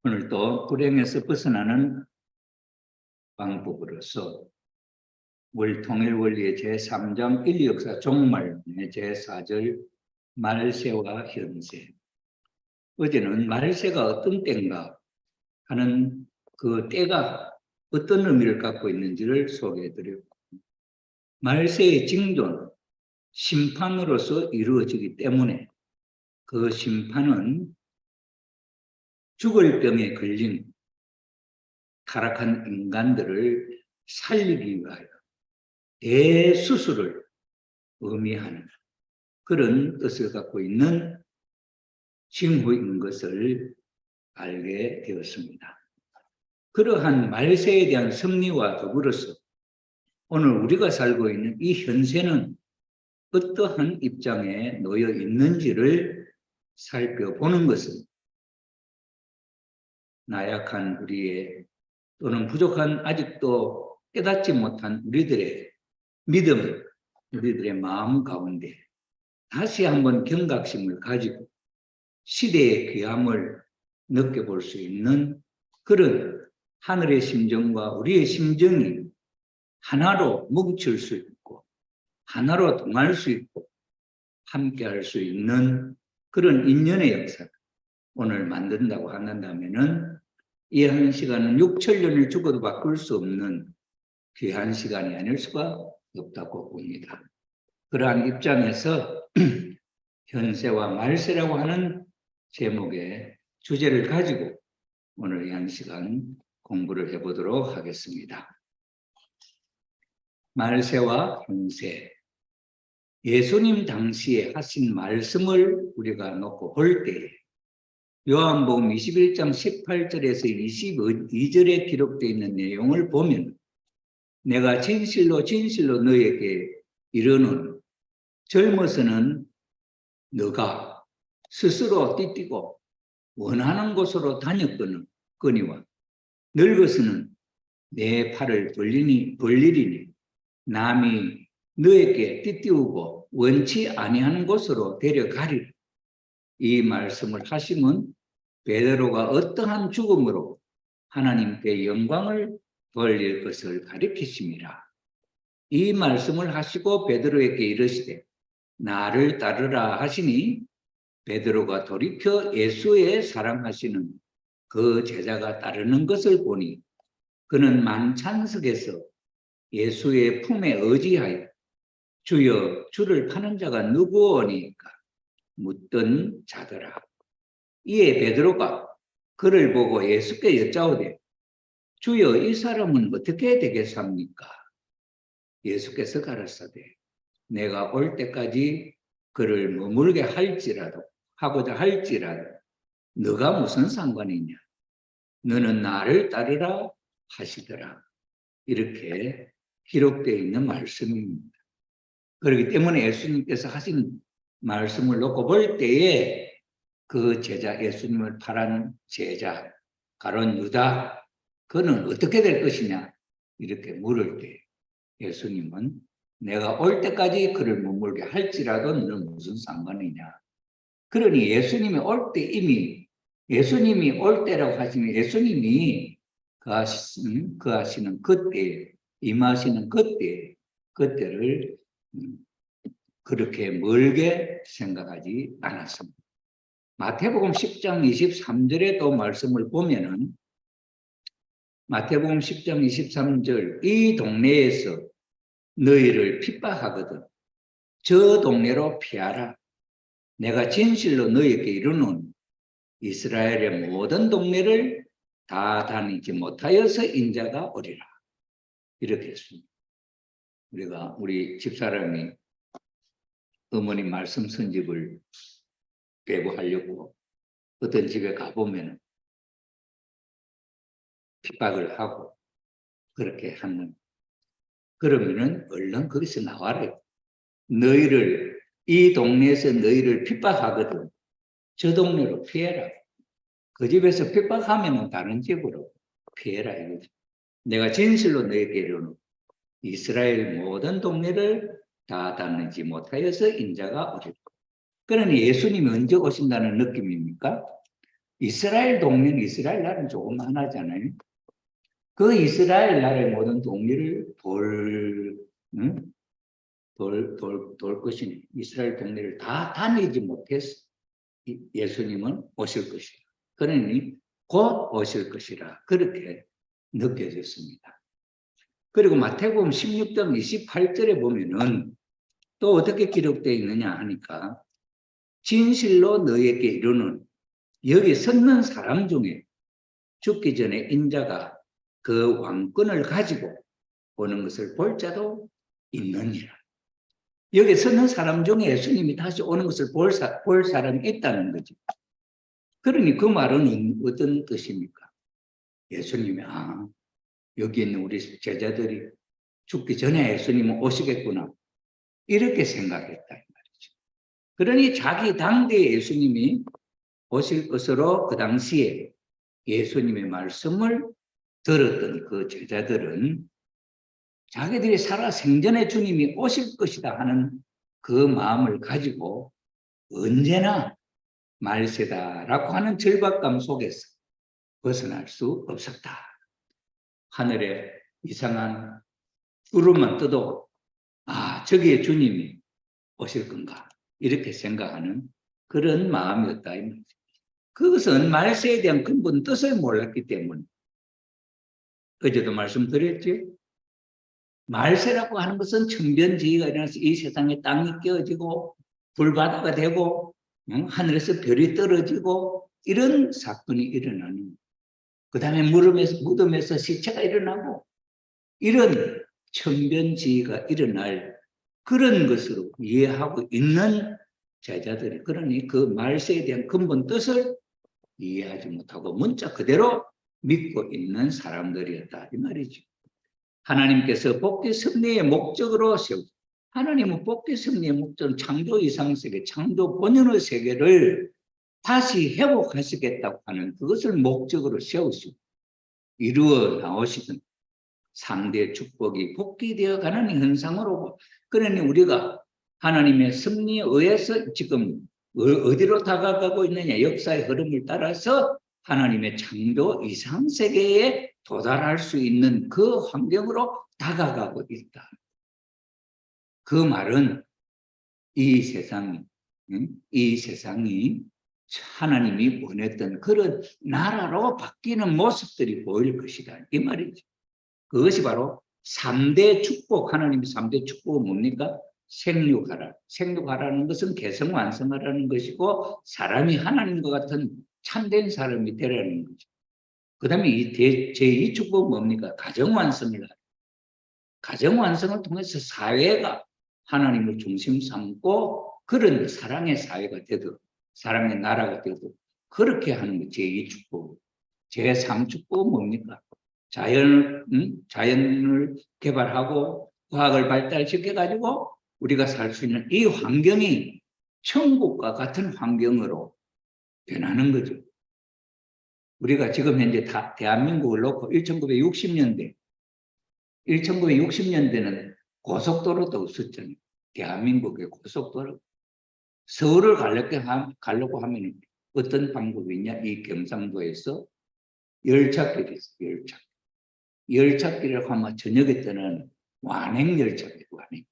오늘도 불행에서 벗어나는 방법으로서 월통일원리의 제3장 인류역사 종말론의 제4절 말세와 현세. 어제는 말세가 어떤 때인가 하는 그 때가 어떤 의미를 갖고 있는지를 소개해드렸고, 말세의 징조는 심판으로서 이루어지기 때문에 그 심판은 죽을 병에 걸린 타락한 인간들을 살리기 위하여 대수술을 의미하는 그런 뜻을 갖고 있는 징후인 것을 알게 되었습니다. 그러한 말세에 대한 승리와 더불어서 오늘 우리가 살고 있는 이 현세는 어떠한 입장에 놓여 있는지를 살펴보는 것은 나약한 우리의 또는 부족한 아직도 깨닫지 못한 우리들의 믿음, 우리들의 마음 가운데 다시 한번 경각심을 가지고 시대의 귀함을 느껴볼 수 있는 그런 하늘의 심정과 우리의 심정이 하나로 뭉칠 수 있고 하나로 동할 수 있고 함께할 수 있는 그런 인연의 역사를 오늘 만든다고 한다면은 이 한 시간은 6천년을 죽어도 바꿀 수 없는 귀한 시간이 아닐 수가 없다고 봅니다. 그러한 입장에서 현세와 말세라고 하는 제목의 주제를 가지고 오늘 이 한 시간 공부를 해보도록 하겠습니다. 말세와 현세. 예수님 당시에 하신 말씀을 우리가 놓고 볼 때 요한복음 21장 18절에서 22절에 기록되어 있는 내용을 보면 내가 진실로 진실로 너에게 이르노니 젊어서는 너가 스스로 띠띠고 원하는 곳으로 다녔거니와 늙어서는 내 팔을 벌리리니 남이 너에게 띠띠우고 원치 아니하는 곳으로 데려가리라. 이 말씀을 하시면 베드로가 어떠한 죽음으로 하나님께 영광을 돌릴 것을 가리키심이라. 이 말씀을 하시고 베드로에게 이르시되 나를 따르라 하시니 베드로가 돌이켜 예수의 사랑하시는 그 제자가 따르는 것을 보니 그는 만찬석에서 예수의 품에 의지하여 주여 주를 파는 자가 누구오니까 묻던 자더라. 이에 베드로가 그를 보고 예수께 여짜오되 주여 이 사람은 어떻게 되겠습니까? 예수께서 가라사대 내가 올 때까지 그를 머물게 하고자 할지라도 너가 무슨 상관이냐? 너는 나를 따르라 하시더라. 이렇게 기록되어 있는 말씀입니다. 그렇기 때문에 예수님께서 하신 말씀을 놓고 볼 때에 그 제자, 예수님을 팔은 제자 가룟 유다, 그는 어떻게 될 것이냐 이렇게 물을 때 예수님은 내가 올 때까지 그를 머물게 할지라도 너는 무슨 상관이냐. 그러니 예수님이 올 때 이미 예수님이 올 때라고 하시면 예수님이 그 하시는 그때 임하시는 그때를 그렇게 멀게 생각하지 않았습니다. 마태복음 10장 23절에 또 말씀을 보면은 마태복음 10장 23절 이 동네에서 너희를 핍박하거든 저 동네로 피하라. 내가 진실로 너희에게 이르노니 이스라엘의 모든 동네를 다 다니지 못하여서 인자가 오리라. 이렇게 했습니다. 우리 집사람이 어머니 말씀 선집을 배부하려고 어떤 집에 가보면 핍박을 하고 그렇게 하는, 그러면은 얼른 거기서 나와라. 너희를 이 동네에서 너희를 핍박하거든 저 동네로 피해라. 그 집에서 핍박하면은 다른 집으로 피해라 이거죠. 내가 진실로 너희에게 이르노니 이스라엘 모든 동네를 다 다니지 못하여서 인자가 오리라. 그러니 예수님이 언제 오신다는 느낌입니까? 이스라엘 동맹, 이스라엘 나라는 조금 하나잖아요. 그 이스라엘 나라의 모든 동리를 돌 것이니 이스라엘 동네를 다 다니지 못해서 예수님은 오실 것이라. 그러니 곧 오실 것이라 그렇게 느껴졌습니다. 그리고 마태복음 16장 28절에 보면은 또 어떻게 기록되어 있느냐 하니까 진실로 너에게 이르는 여기 섰는 사람 중에 죽기 전에 인자가 그 왕권을 가지고 오는 것을 볼 자도 있느니라. 여기 서는 사람 중에 예수님이 다시 오는 것을 볼 사람이 있다는 거죠. 그러니 그 말은 어떤 뜻입니까? 예수님이 여기 있는 우리 제자들이 죽기 전에 예수님은 오시겠구나 이렇게 생각했다 이 말이죠. 그러니 자기 당대에 예수님이 오실 것으로 그 당시에 예수님의 말씀을 들었던 그 제자들은 자기들이 살아 생전에 주님이 오실 것이다 하는 그 마음을 가지고 언제나 말세다라고 하는 절박감 속에서 벗어날 수 없었다. 하늘에 이상한 구름만 떠도 저기에 주님이 오실 건가 이렇게 생각하는 그런 마음이었다. 그것은 말세에 대한 근본 뜻을 몰랐기 때문에 어제도 말씀드렸지. 말세라고 하는 것은 천변지기가 일어나서 이 세상에 땅이 깨어지고 불바다가 되고 하늘에서 별이 떨어지고 이런 사건이 일어나는, 그 다음에 무덤에서 시체가 일어나고 이런 천변지기가 일어날 그런 것으로 이해하고 있는 제자들이, 그러니 그 말세에 대한 근본 뜻을 이해하지 못하고 문자 그대로 믿고 있는 사람들이었다 이 말이죠. 하나님께서 복귀 섭리의 목적으로 세우고, 하나님은 복귀 섭리의 목적은 창조 이상세계, 창조 본연의 세계를 다시 회복하시겠다고 하는 그것을 목적으로 세우시고 이루어 나오시던 상대 축복이 복귀되어 가는 현상으로, 그러니 우리가 하나님의 섭리에 의해서 지금 어디로 다가가고 있느냐, 역사의 흐름을 따라서 하나님의 창조 이상세계에 도달할 수 있는 그 환경으로 다가가고 있다. 그 말은 이 세상이 하나님이 원했던 그런 나라로 바뀌는 모습들이 보일 것이다 이 말이죠. 그것이 바로 3대 축복, 하나님의 3대 축복은 뭡니까? 생육하라. 생육하라는 것은 개성완성하라는 것이고 사람이 하나님과 같은 참된 사람이 되라는 거죠. 그 다음에 제2 축복은 뭡니까? 가정완성을 하라. 가정완성을 통해서 사회가 하나님을 중심 삼고 그런 사랑의 사회가 되도록, 사랑의 나라가 되도록 그렇게 하는 게 제2 축복. 제3 축복은 뭡니까? 자연을 개발하고 과학을 발달시켜가지고 우리가 살 수 있는 이 환경이 천국과 같은 환경으로 변하는 거죠. 우리가 지금 현재 대한민국을 놓고 1960년대는 고속도로도 없었잖아요. 대한민국의 고속도로. 서울을 가려고 하면 어떤 방법이 있냐? 이 경상도에서 열차길이 있어요. 열차길을 하면 저녁에 때는 완행열차가 완행.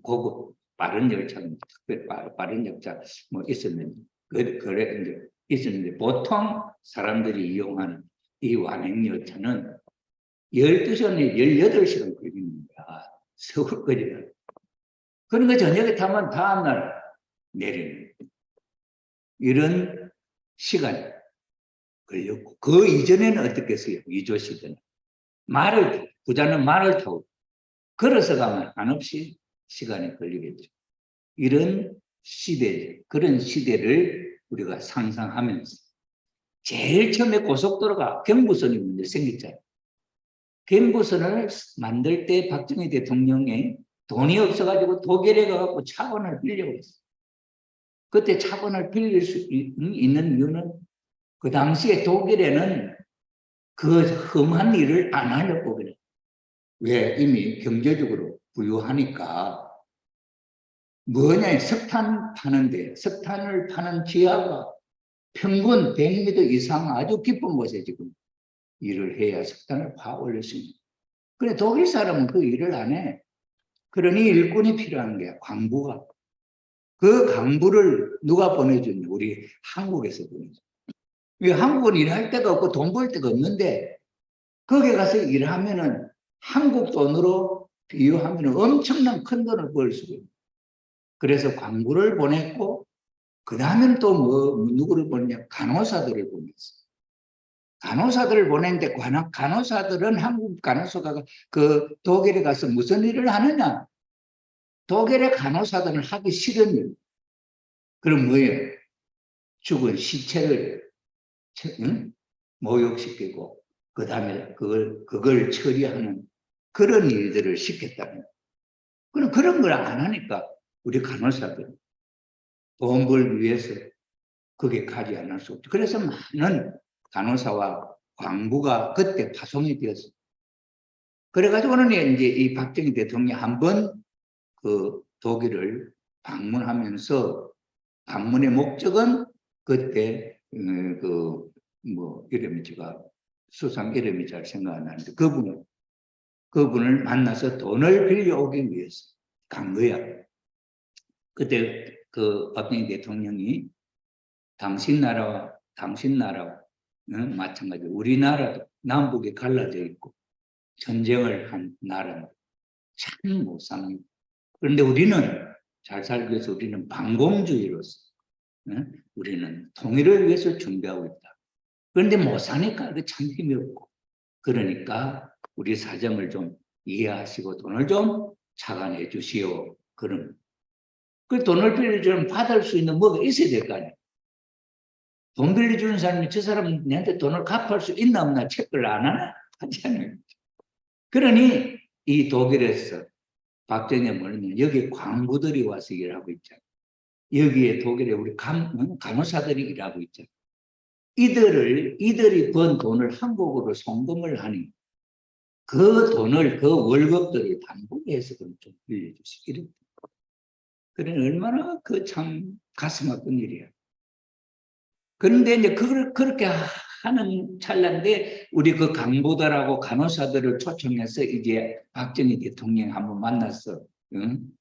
고급 빠른 열차, 특별 빠른 열차 있었는데, 그래 이제 있었는데 보통 사람들이 이용하는 이 완행열차는 12시간, 18시간 걸리는 거야. 서울까지는. 그러니까 저녁에 타면 다음날 내리는 이런 시간이 걸렸고, 그 이전에는 어떻게 했어요? 위조시대는 부자는 말을 타고 걸어서 가면 한없이 시간이 걸리겠죠. 이런 시대, 그런 시대를 우리가 상상하면서 제일 처음에 고속도로가 경부선이 문제 생겼잖아요. 경부선을 만들 때 박정희 대통령이 돈이 없어가지고 독일에 가서 차관을 빌려고 했어요. 그때 차관을 빌릴 수 있는 이유는 그 당시에 독일에는 그 험한 일을 안 하려고 그래. 왜? 이미 경제적으로 부유하니까. 석탄 파는데 석탄을 파는 기아가 평균 100m 이상 아주 깊은 곳에 지금 일을 해야 석탄을 파 올렸습니다. 그래, 독일 사람은 그 일을 안 해. 그러니 일꾼이 필요한 거야, 광부가. 그 광부를 누가 보내줬냐? 우리 한국에서 보내줘. 한국은 일할 데가 없고 돈 벌 데가 없는데, 거기 가서 일하면은 한국 돈으로 비유하면 엄청난 큰 돈을 벌 수가 있어요. 그래서 광부를 보냈고, 그 다음에는 또 누구를 보냈냐? 간호사들을 보냈어. 간호사들을 보냈는데, 간호사들은 한국 간호사가 그 독일에 가서 무슨 일을 하느냐? 독일의 간호사들은 하기 싫은 일. 그럼 뭐예요? 죽은 시체를 모욕시키고, 그 다음에 그걸 처리하는 그런 일들을 시켰다는 거예요. 그런 걸 안 하니까 우리 간호사들 돈 벌기 위해서 그게 가지 않을 수 없죠. 그래서 많은 간호사와 광부가 그때 파송이 되었어요. 그래가지고는 이제 이 박정희 대통령이 한번 그 독일을 방문하면서, 방문의 목적은 그때 이름이 제가 수상 이름이 잘 생각 안 나는데, 그분을 만나서 돈을 빌려오기 위해서 간 거야. 그때 그 박정희 대통령이 당신 나라와 마찬가지로 우리나라도 남북에 갈라져 있고 전쟁을 한 나라는 참 못 삽니다. 그런데 우리는 잘 살기 위해서 우리는 반공주의로서 우리는 통일을 위해서 준비하고 있다. 그런데 못 사니까 참 힘이 없고, 그러니까 우리 사정을 좀 이해하시고 돈을 좀 차관해 주시오. 그럼 그 돈을 빌려주면 받을 수 있는 뭐가 있어야 될 거 아니에요. 돈 빌려주는 사람이 저 사람 내한테 돈을 갚을 수 있나 없나 체크를 안 하나? 하지 않아요. 그러니 이 독일에서 박정희가 뭐냐면 여기 광부들이 와서 일하고 있잖아요. 여기에 독일에 우리 간호사들이 일하고 있잖아요. 이들이 번 돈을 한국으로 송금을 하니 그 돈을, 그 월급들을 당국에서 좀 빌려주시기를. 그래, 얼마나 참 가슴 아픈 일이야. 그런데 이제 그렇게 하는 찰나인데, 우리 그 간부들하고 간호사들을 초청해서 이제 박정희 대통령 한번 만나서,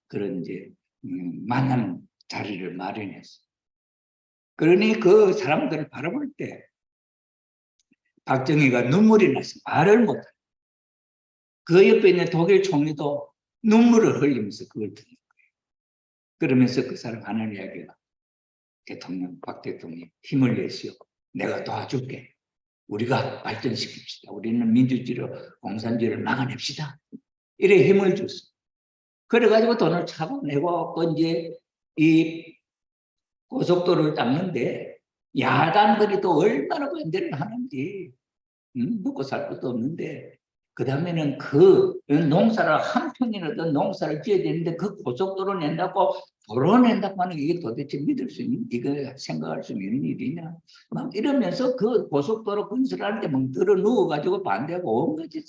그런 이제, 만나는 자리를 마련했어. 그러니 그 사람들을 바라볼 때, 박정희가 눈물이 나서 말을 못해. 그 옆에 있는 독일 총리도 눈물을 흘리면서 그걸 듣는 거예요. 그러면서 그 사람 하는 이야기가, 박 대통령 힘을 내시오. 내가 도와줄게. 우리가 발전시킵시다. 우리는 민주주의로 공산주의를 막아냅시다. 이래 힘을 줬어. 그래가지고 돈을 차고 내고 이제 이 고속도로를 닦는데 야당들이 또 얼마나 반대를 하는지, 먹고 살 것도 없는데, 그 다음에는 그 농사를 한 평이라도 농사를 지어야 되는데 그 고속도로 낸다고, 도로 낸다고 하는 게 이게 도대체 믿을 수 있는, 이거 생각할 수 있는 일이냐, 막 이러면서 그 고속도로 건설하는데 막 들어 누워가지고 반대하고 온 거지.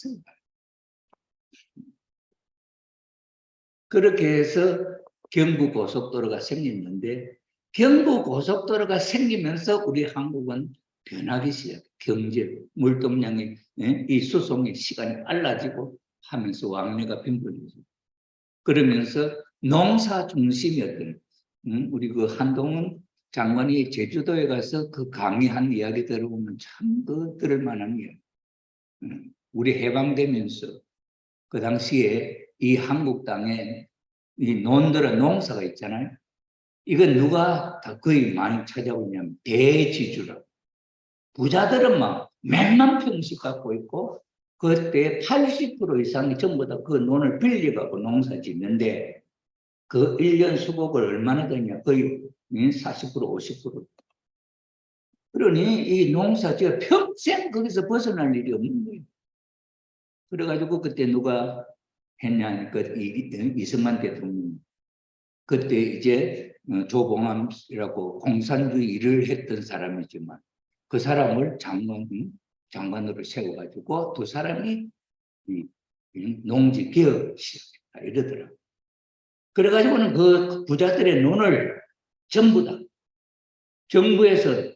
그렇게 해서 경부고속도로가 생겼는데, 경부고속도로가 생기면서 우리 한국은 변하기 시작해. 경제, 물동량이, 이 수송의 시간이 빨라지고 하면서 왕래가 빈번해지고, 그러면서 농사 중심이었던, 우리 그 한동훈 장관이 제주도에 가서 그 강의한 이야기 들어보면 참 들을 만한 이야기. 우리 해방되면서 그 당시에 이 한국 땅에 이 농사가 있잖아요. 이건 누가 다 거의 많이 찾아오냐면 대지주라. 부자들은 막 몇만 평씩 갖고 있고, 그때 80% 이상이 전부 다 그 논을 빌려가고 농사 짓는데, 그 1년 수급을 얼마나 되냐? 거의 40%, 50%. 그러니 이 농사 지어 평생 거기서 벗어날 일이 없는 거예요. 그래가지고 그때 누가 했냐? 이승만 대통령. 그때 이제 조봉암이라고 공산주의 일을 했던 사람이지만, 그 사람을 장관으로 세워가지고 두 사람이 농지 개혁을 시작했다 이러더라고요. 그래가지고는 그 부자들의 논을 전부 다 정부에서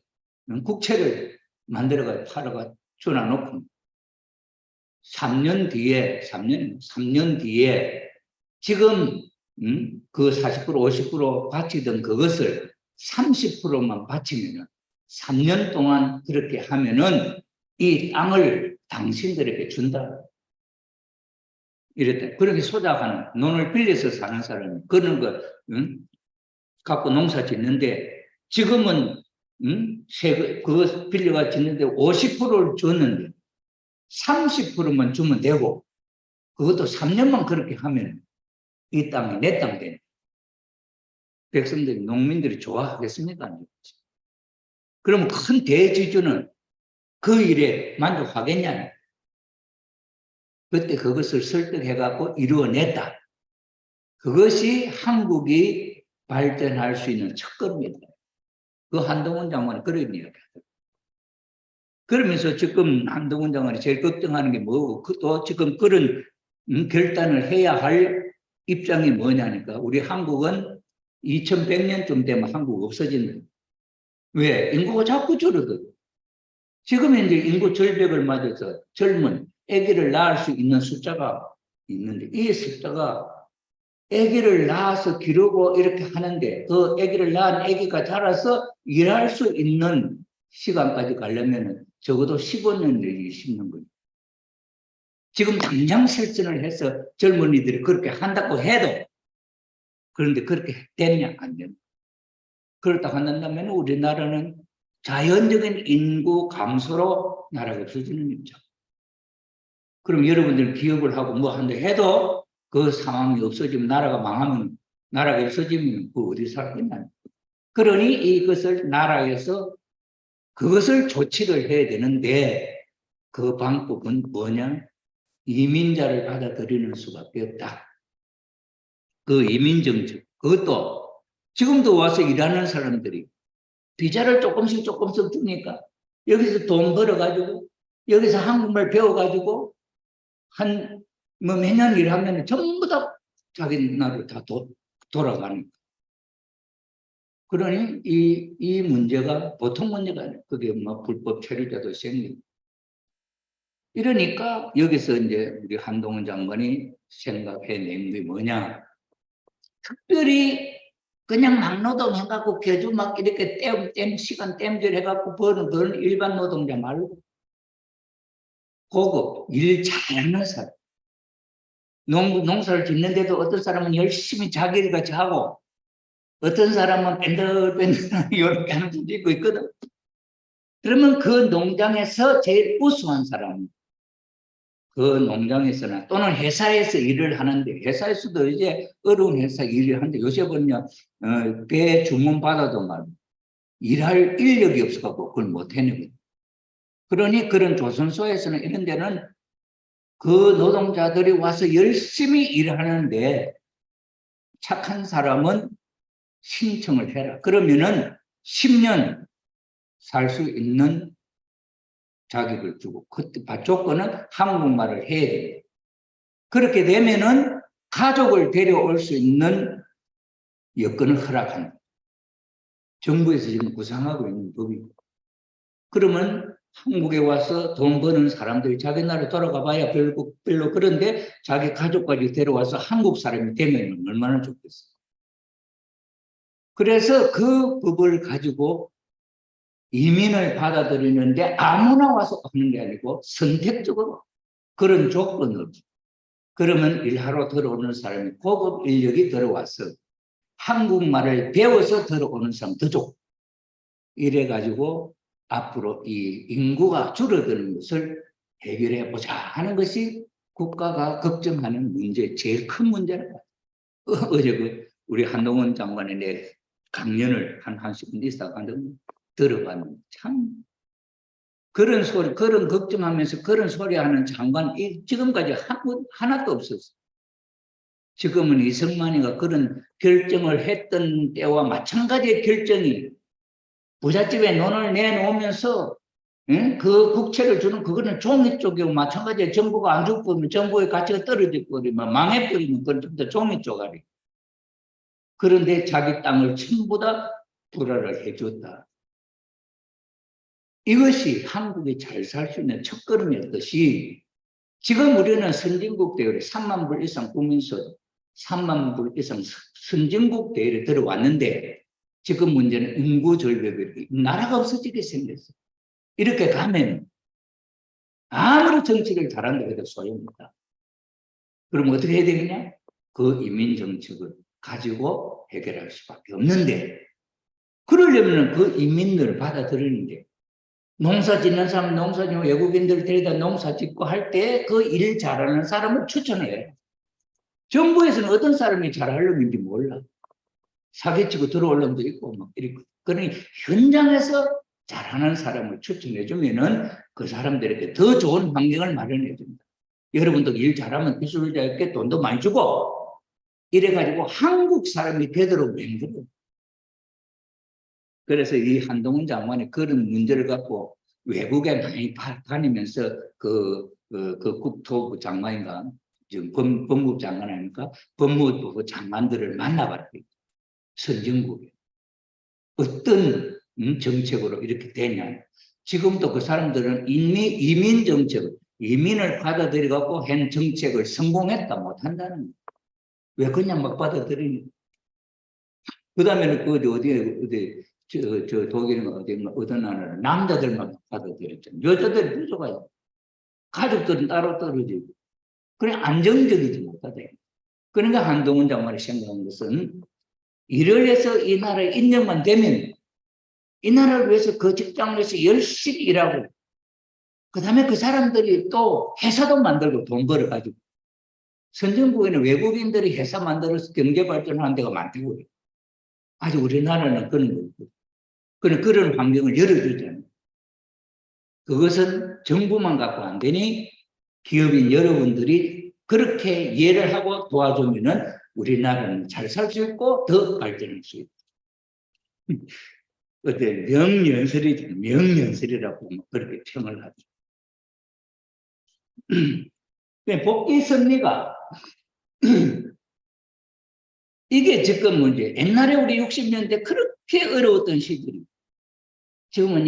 국채를 만들어가 팔아가 주놔놓고 3년 뒤에 지금 그 40% 50% 바치던 그것을 30%만 바치면은 3년 동안 그렇게 하면은 이 땅을 당신들에게 준다. 이랬다. 그렇게 소작하는, 논을 빌려서 사는 사람이 그런 거 갖고 농사 짓는데 지금은 그거 빌려가 짓는데 50%를 줬는데 30%만 주면 되고 그것도 3년만 그렇게 하면 이 땅이 내 땅 되네. 백성들이, 농민들이 좋아하겠습니까? 그러면 큰 대지주는 그 일에 만족하겠냐? 그때 그것을 설득해갖고 이루어냈다. 그것이 한국이 발전할 수 있는 첫걸음이다. 그 한동훈 장관이 그런 이야기하더라고요. 그러면서 지금 한동훈 장관이 제일 걱정하는 게 뭐고, 또 지금 그런 결단을 해야 할 입장이 뭐냐니까. 우리 한국은 2100년쯤 되면 한국 없어진다. 왜? 인구가 자꾸 줄어들어. 지금 이제 인구 절벽을 맞아서 젊은 아기를 낳을 수 있는 숫자가 있는데 이 숫자가 아기를 낳아서 기르고 이렇게 하는데 그 아기를 낳은 아기가 자라서 일할 수 있는 시간까지 가려면 적어도 15년 내지 20년 걸려. 지금 당장 실천을 해서 젊은이들이 그렇게 한다고 해도 그런데 그렇게 됐냐 안 되냐. 그렇다고 한다면 우리나라는 자연적인 인구 감소로 나라가 없어지는 입장. 그럼 여러분들 기업을 하고 뭐 한다 해도 그 상황이 없어지면 나라가 망하면 나라가 없어지면 그 어디 살겠냐. 그러니 이것을 나라에서 그것을 조치를 해야 되는데 그 방법은 뭐냐? 이민자를 받아들이는 수밖에 없다. 그 이민정책. 그것도 지금도 와서 일하는 사람들이 비자를 조금씩 주니까 여기서 돈 벌어가지고 여기서 한국말 배워가지고 한 뭐 몇 년 일하면 전부 다 자기 나라로 다 돌아가는. 그러니 이 문제가 보통 문제가 아니에요. 그게 뭐 불법 체류자도 생기고. 이러니까 여기서 이제 우리 한동훈 장관이 생각해낸 게 뭐냐. 특별히 그냥 막노동 해갖고 겨주 막 이렇게 시간 땜질 해갖고 버는 그런 일반 노동자 말고 고급, 일 잘하는 사람. 농사를 짓는데도 어떤 사람은 열심히 자기 일 같이 하고 어떤 사람은 뺀들뺀들 이렇게 하는 분도 있고 있거든. 그러면 그 농장에서 제일 우수한 사람, 그 농장에서나 또는 회사에서 일을 하는데 회사에서도 이제 어려운 회사 일을 하는데 요새 보면 배 주문 받아도 말고 일할 인력이 없어갖고 그걸 못 해내거든. 그러니 그런 조선소에서는 이런 데는 그 노동자들이 와서 열심히 일하는데 착한 사람은 신청을 해라. 그러면은 10년 살 수 있는 자격을 주고 그때 조건은 한국말을 해야 돼요. 그렇게 되면은 가족을 데려올 수 있는 여건을 허락한다. 정부에서 지금 구상하고 있는 법이고. 그러면 한국에 와서 돈 버는 사람들이 자기 나라에 돌아가 봐야 별로 그런데 자기 가족까지 데려와서 한국 사람이 되면 얼마나 좋겠어. 그래서 그 법을 가지고 이민을 받아들이는데 아무나 와서 하는 게 아니고 선택적으로 그런 조건으로 그러면 일하러 들어오는 사람이 고급 인력이 들어와서 한국말을 배워서 들어오는 사람 더 좋고 이래가지고 앞으로 이 인구가 줄어드는 것을 해결해 보자 하는 것이 국가가 걱정하는 문제, 제일 큰 문제라고. 어제 우리 한동훈 장관의 내 강연을 한 10분 있어가지고 들어봤는데 참 그런 소리, 그런 걱정하면서 그런 소리 하는 장관 지금까지 하나도 없었어. 지금은 이승만이가 그런 결정을 했던 때와 마찬가지의 결정이 부잣집에 논을 내놓으면서 그 국채를 주는 그거는 종이 쪽이고 마찬가지에 정부가 안 주고 버리면 정부의 가치가 떨어져 버리면 망해버리면 그건 좀 더 종이 쪼가리. 그런데 자기 땅을 전부 다 불화를 해줬다. 이것이 한국이 잘 살 수 있는 첫걸음이었듯이 지금 우리는 선진국 대열에 3만 불 이상 국민소득, 3만 불 이상 선진국 대열에 들어왔는데 지금 문제는 인구 절벽이 나라가 없어지게 생겼어요. 이렇게 가면 아무리 정책을 잘한다 해도 소용없다. 그럼 어떻게 해야 되느냐? 그 이민 정책을 가지고 해결할 수밖에 없는데 그러려면 그 이민을 받아들이는데 농사 짓는 사람, 농사 짓는 외국인들 데려다 농사 짓고 할 때 그 일 잘하는 사람을 추천해요. 정부에서는 어떤 사람이 잘하려는지 몰라. 사기치고 들어올 놈도 있고 막 이렇게. 그러니 현장에서 잘하는 사람을 추천해 주면은 그 사람들에게 더 좋은 환경을 마련해 줍니다. 여러분도 일 잘하면 기술자에게 돈도 많이 주고 이래가지고 한국 사람이 되도록 만들어요. 그래서 이 한동훈 장관이 그런 문제를 갖고 외국에 많이 다니면서 그 국토부 장관인가 지금 법무부 장관 아닙니까? 법무부 장관들을 만나봤대요. 선진국에 어떤 정책으로 이렇게 되냐. 지금도 그 사람들은 이민 정책, 이민을 받아들여갖고 한 정책을 성공했다 못한다는 거예요. 왜 그냥 막 받아들이니? 그 다음에는 그 어디 저 독일인가 어딘가 어떤 나라는 남자들만 받아들였잖아요. 여자들이 부족해요. 가족들은 따로 떨어지고. 그래 안정적이지 못하다. 그러니까 한동훈 장관이 생각한 것은 일을 해서 이 나라에 인정만 되면 이 나라를 위해서 그 직장에서 열심히 일하고 그 다음에 그 사람들이 또 회사도 만들고 돈 벌어가지고 선진국에는 외국인들이 회사 만들어서 경제 발전하는 데가 많다고요. 아주 우리나라는 그런 환경을 열어주잖아요. 그것은 정부만 갖고 안 되니 기업인 여러분들이 그렇게 이해를 하고 도와주면은 우리나라는 잘 살 수 있고 더 발전할 수 있다. 어때 명연설이라고 그렇게 평을 하죠. 복지 섭리가 이게 지금 문제. 옛날에 우리 60년대 그렇게 어려웠던 시절이 지금은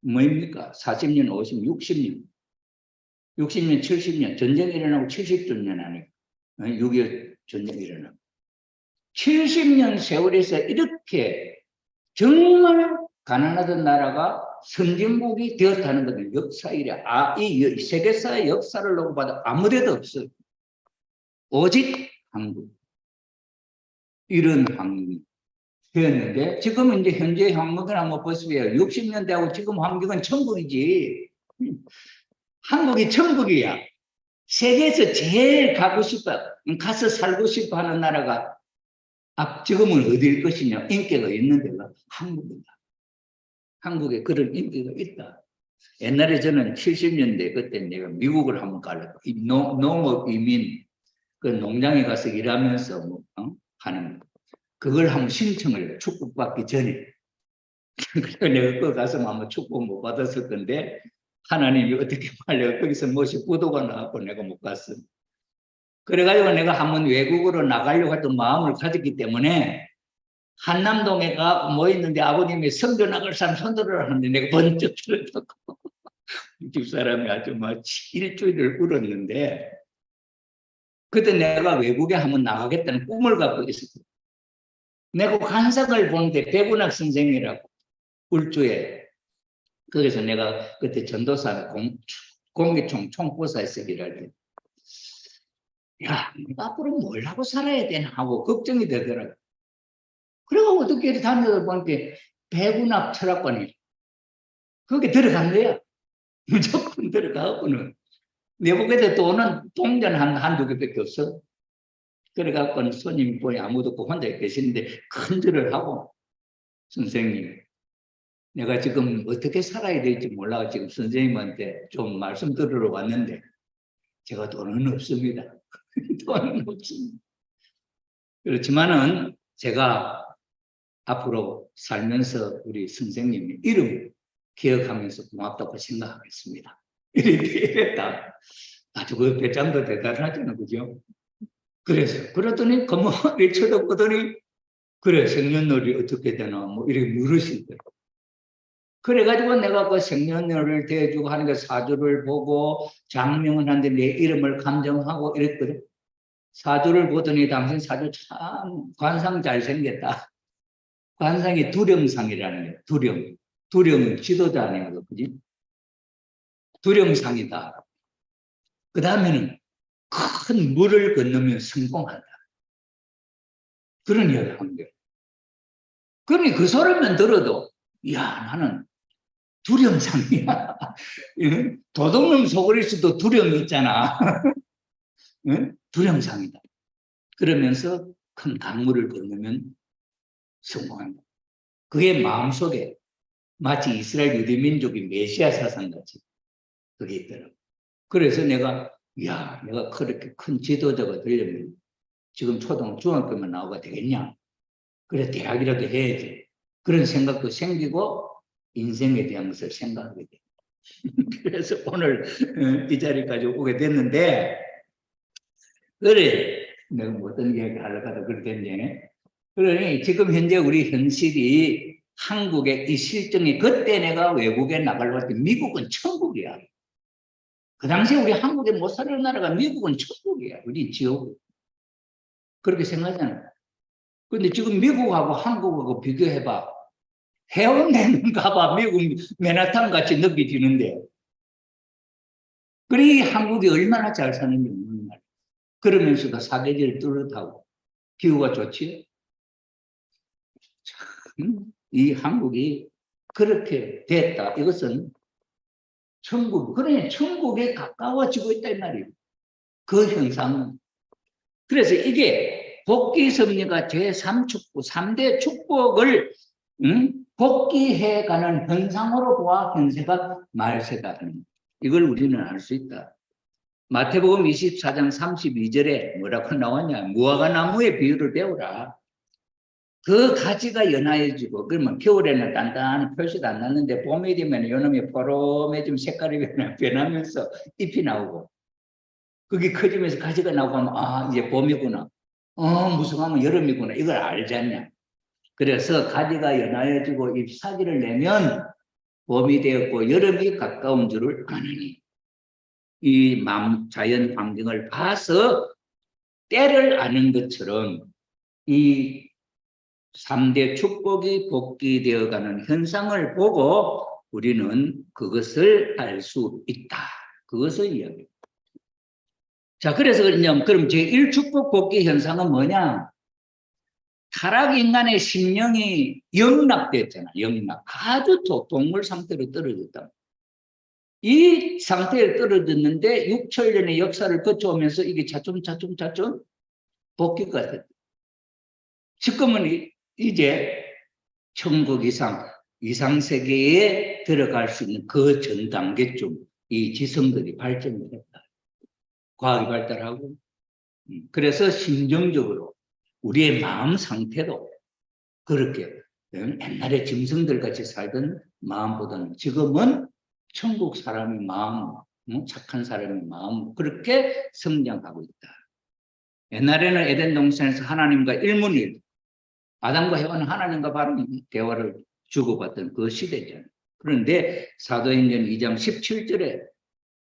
뭐입니까? 40년, 50년, 60년, 60년, 70년 전쟁이 일어나고 70주년 아니고 6.25 전쟁이 일어나고 70년 세월에서 이렇게 정말 가난하던 나라가 선진국이 되었다는 것은 역사 이래 이 세계사의 역사를 놓고 봐도 아무데도 없어요. 오직 한국 이런 환경이 되었는데 지금은 이제 현재 환경을 한번 보세요. 60년대하고 지금 환경은 천국이지. 한국이 천국이야. 세계에서 제일 가고 싶어 가서 살고 싶어 하는 나라가 지금은 어디일 것이냐. 인기가 있는 데가 한국이다. 한국에 그런 인기가 있다. 옛날에 저는 70년대 그때 내가 미국을 한번 가려고 농업 이민 그 농장에 가서 일하면서 하는 그걸 한번 신청을 해요. 축복받기 전에. 그래서 내가 그 가서 아마 축복 못 받았을 건데 하나님이 어떻게 말려 거기서 무엇이 부도가 나왔고 내가 못 갔어. 그래가지고 내가 한번 외국으로 나가려고 했던 마음을 가졌기 때문에 한남동에 가 모였는데 아버님이 성교 나갈 사람 손들어라 하는데 내가 번쩍 들었다고 집사람이 아주 막 일주일을 울었는데 그때 내가 외국에 한번 나가겠다는 꿈을 갖고 있었거든. 내가 환상을 보는데 백운학 선생이라고 울주에 거기서 내가 그때 전도사 공기총 총보사에서 일할 때 야, 앞으로 뭘 하고 살아야 되나 하고 걱정이 되더라고. 그래가 어떻게 다니다 보니까 백운학 철학관이 거기 들어간 거야. 무조건 들어가고는 내 보기에도 돈은 동전 한두 개밖에 없어. 그래갖고 손님 보니 아무도 없고 혼자 계시는데 큰절을 하고 선생님 내가 지금 어떻게 살아야 될지 몰라 지금 선생님한테 좀 말씀 들으러 왔는데 제가 돈은 없습니다. 돈은 없습니다. 그렇지만은 제가 앞으로 살면서 우리 선생님 이름 기억하면서 고맙다고 생각하겠습니다. 이랬다. 아주 그 배짱도 대단하잖아, 그죠? 그랬더니 가만히 쳐다보더니 그래 생년월일 어떻게 되나 뭐 이렇게 물으시더라고. 그래가지고 내가 그 생년월일 대해주고 하는 게 사주를 보고 장명을 하는데 내 이름을 감정하고 이랬거든. 사주를 보더니 당신 사주 참 관상 잘생겼다. 관상이 두령상이라는 거야. 두령. 두령은 지도자 아니야, 그지? 두령상이다. 그 다음에는 큰 물을 건너면 성공한다. 그런 이야기를 하는 거예요. 그러니 그 소리만 들어도, 야, 나는 두령상이야. 도둑놈 소그리스도 두령이 있잖아. 두령상이다. 그러면서 큰 강물을 건너면 성공한다. 그의 마음속에 마치 이스라엘 유대민족이 메시아 사상같이 그게 있더라고. 그래서 내가 그렇게 큰 지도자가 되려면 지금 중학교만 나오가 되겠냐? 그래, 대학이라도 해야지. 그런 생각도 생기고 인생에 대한 것을 생각하게 돼. 그래서 오늘 이 자리까지 오게 됐는데, 그래, 내가 뭐 어떤 이야기 하려고 하다 그랬겠니? 그러니 지금 현재 우리 현실이 한국의 이 실정이, 그때 내가 외국에 나가려고 때 미국은 천국이야. 그 당시에 우리 한국에 못 사는 나라가 미국은 천국이야. 우리 지옥. 그렇게 생각하잖아. 근데 지금 미국하고 한국하고 비교해봐. 해운대는 가봐. 미국 맨하탄 같이 느껴지는데. 그래, 한국이 얼마나 잘 사는지 모르는 말이야. 그러면서도 사계절 뚜렷하고 기후가 좋지요. 참, 이 한국이 그렇게 됐다. 이것은 천국, 그러니 천국에 가까워지고 있다, 이 말이에요. 그 현상은. 그래서 이게 복귀 섭리가 제3축복, 3대 축복을 복귀해가는 현상으로 보아 현세가 말세다. 이걸 우리는 알 수 있다. 마태복음 24장 32절에 뭐라고 나왔냐? 무화과 나무의 비유를 배우라. 그 가지가 연하여지고, 그러면 겨울에는 단단한 표시도 안 났는데 봄이 되면 요놈이 포롬해지면 색깔이 변하면서 잎이 나오고, 그게 커지면서 가지가 나오고 하면, 아, 이제 봄이구나. 무슨 하면 여름이구나. 이걸 알지 않냐? 그래서 가지가 연하여지고 잎사귀를 내면 봄이 되었고 여름이 가까운 줄을 아느니, 이 자연 환경을 봐서 때를 아는 것처럼 이 3대 축복이 복귀되어가는 현상을 보고 우리는 그것을 알 수 있다. 그것을 이야기합니다. 자, 그래서 그럼 제1축복 복귀 현상은 뭐냐? 타락 인간의 심령이 영락됐잖아. 영락. 아주 동물 상태로 떨어졌다. 이 상태에 떨어졌는데 6천년의 역사를 거쳐오면서 이게 차츰 복귀가 됐다. 지금은 이제 천국 이상세계에 들어갈 수 있는 그 전 단계쯤 이 지성들이 발전을 했다. 과학이 발달하고, 그래서 심정적으로 우리의 마음 상태도 그렇게 옛날에 짐승들 같이 살던 마음보다는 지금은 천국 사람의 마음, 착한 사람의 마음, 그렇게 성장하고 있다. 옛날에는 에덴 동산에서 하나님과 일문일, 아담과 해와는 하나님과 바로 대화를 주고받던 그 시대잖아요. 그런데 사도행전 2장 17절에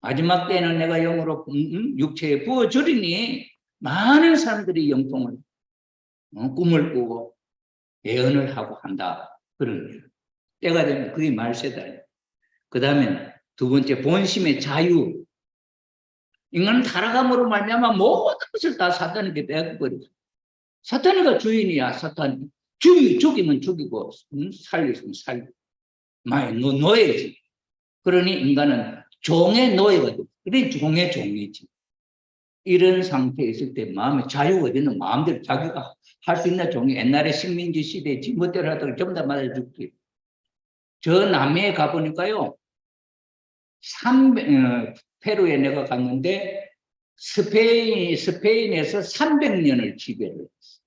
마지막 때에는 내가 영으로 육체에 부어주리니 많은 사람들이 영통을 꿈을 꾸고 예언을 하고 한다. 그런 거예요. 때가 되면 그게 말세다. 그 다음에 두 번째, 본심의 자유. 인간은 타락함으로 말미암아 모든 것을 다 사탄에게 빼앗겨버리죠. 사탄이가 주인이야. 사탄이 죽이면 죽이고 살리면 살리고 많이 노예지. 그러니 인간은 종의 노예가 돼. 그래 종의 종이지. 이런 상태에 있을 때 마음의 자유가 어디는 마음대로 자기가 할 수 있는 종이, 옛날에 식민지 시대에 지멋대로 하다가 전부 다 맞아줄게. 저 남해에 가보니까요, 페루에 내가 갔는데 스페인에서 300년을 지배를 했어.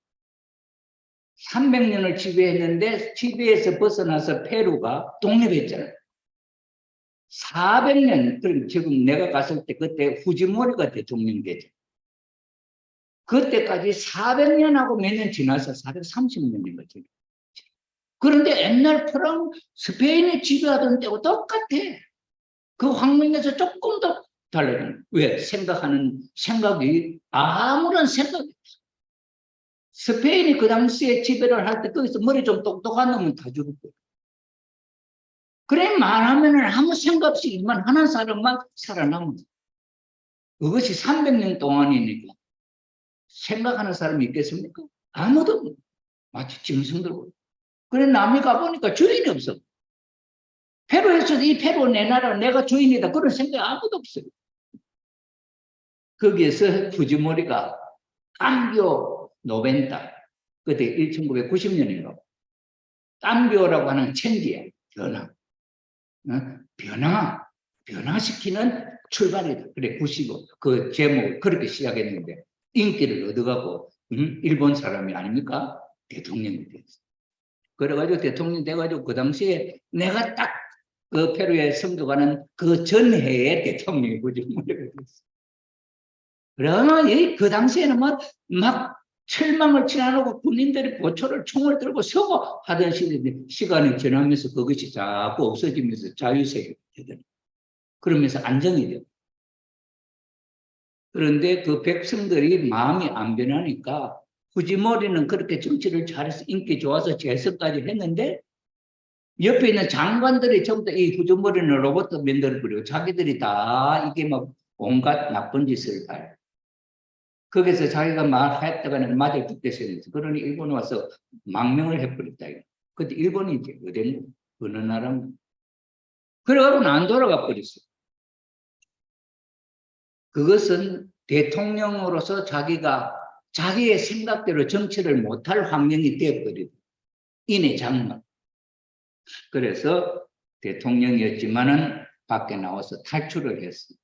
300년을 지배했는데 지배에서 벗어나서 페루가 독립했잖아요. 400년, 그럼 지금 내가 갔을 때 그때 후지모리가 대통령 되죠. 그때까지 400년하고 몇 년 지나서 430년인 거죠. 그런데 옛날 스페인이 지배하던 때하고 똑같아. 그 황민에서 조금 더 달라요. 왜? 생각이 아무런 생각이 없어. 스페인이 그 당시에 지배를 할 때 거기서 머리 좀 똑똑한 놈은 다 죽을 거야. 그래 말하면은 아무 생각 없이 일만 하는 사람만 살아남은 거야. 그것이 300년 동안이니까 생각하는 사람이 있겠습니까? 아무도 없는. 마치 짐승들고. 그래 남이 가보니까 주인이 없어. 페루에서도 이 페루 내 나라 내가 주인이다 그런 생각 아무도 없어요. 거기에서 후지모리가 깜비오 노벤타 그때 1990년인가 깜비오라고 하는 천지야 변화. 변화시키는 출발이다. 그래 95. 그 제목을 그렇게 시작했는데 인기를 얻어가고 일본 사람이 아닙니까? 대통령이 됐어. 그래가지고 대통령 돼가지고 그 당시에 내가 딱 그 페루에 선거가는 그 전해에 대통령이 후지모리가 됐어. 그러면 그 당시에는 막 철망을 치나놓고 군인들이 보초를 총을 들고 서고 하던 시간이 지나면서 그것이 자꾸 없어지면서 자유세계가 되더니 그러면서 안정이 돼요. 그런데 그 백성들이 마음이 안 변하니까 후지모리는 그렇게 정치를 잘해서 인기 좋아서 재선까지 했는데 옆에 있는 장관들이 전부 다 이 후지모리는 로봇 만들어버리고 자기들이 다 이게 막 온갖 나쁜 짓을 다 해요. 거기서 자기가 말했다가는 맞아 죽겠어요. 그러니 일본에 와서 망명을 해버렸다. 근데 일본이 이제 어느 나라 그래가지고는 안 돌아가 버렸어요. 그것은 대통령으로서 자기의 생각대로 정치를 못할 환경이 되어버리고 인의 장막. 그래서 대통령이었지만은 밖에 나와서 탈출을 했어요.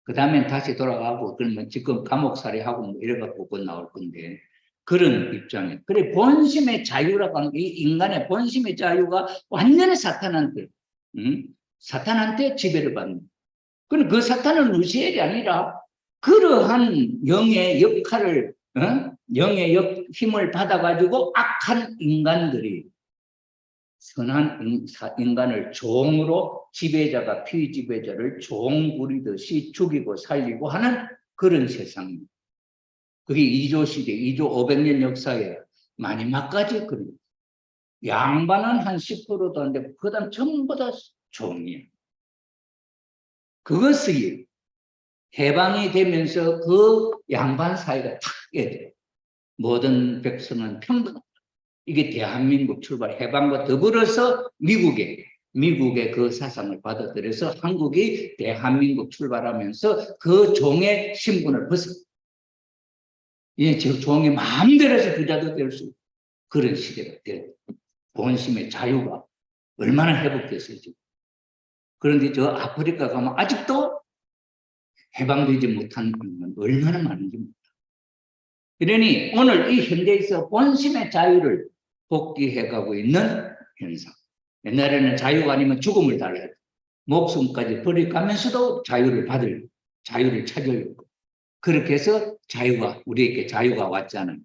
그 다음엔 다시 돌아가고 그러면 지금 감옥살이하고 뭐 이래갖고 곧 나올 건데 그런 입장에 그래 본심의 자유라고 하는 이 인간의 본심의 자유가 완전히 사탄한테 지배를 받는. 그럼 그 사탄은 루시엘이 아니라 그러한 영의 역할을 영의 힘을 받아가지고 악한 인간들이 선한 인간을 종으로 지배자가 피지배자를 종 부리듯이 죽이고 살리고 하는 그런 세상입니다. 그게 2조 시대, 2조 500년 역사에 마지막까지 그런 양반은 한 10%도 안 되고 그 다음 전부 다 종이에요. 그것이 해방이 되면서 그 양반 사회가 탁 깨져요. 모든 백성은 평등하다. 이게 대한민국 출발 해방과 더불어서 미국의 그 사상을 받아들여서 한국이 대한민국 출발하면서 그 종의 신분을 벗어. 예, 저 종이 마음대로 해서 부자도 될 수 그런 시대가 돼요. 본심의 자유가 얼마나 회복됐어요, 지금. 그런데 저 아프리카 가면 아직도 해방되지 못한 분은 얼마나 많은지 모릅니다. 그러니 오늘 이 현대에서 본심의 자유를 복귀해가고 있는 현상. 옛날에는 자유가 아니면 죽음을 달래야 돼. 목숨까지 버려가면서도 자유를 찾으려고. 그렇게 해서 우리에게 자유가 왔잖아요.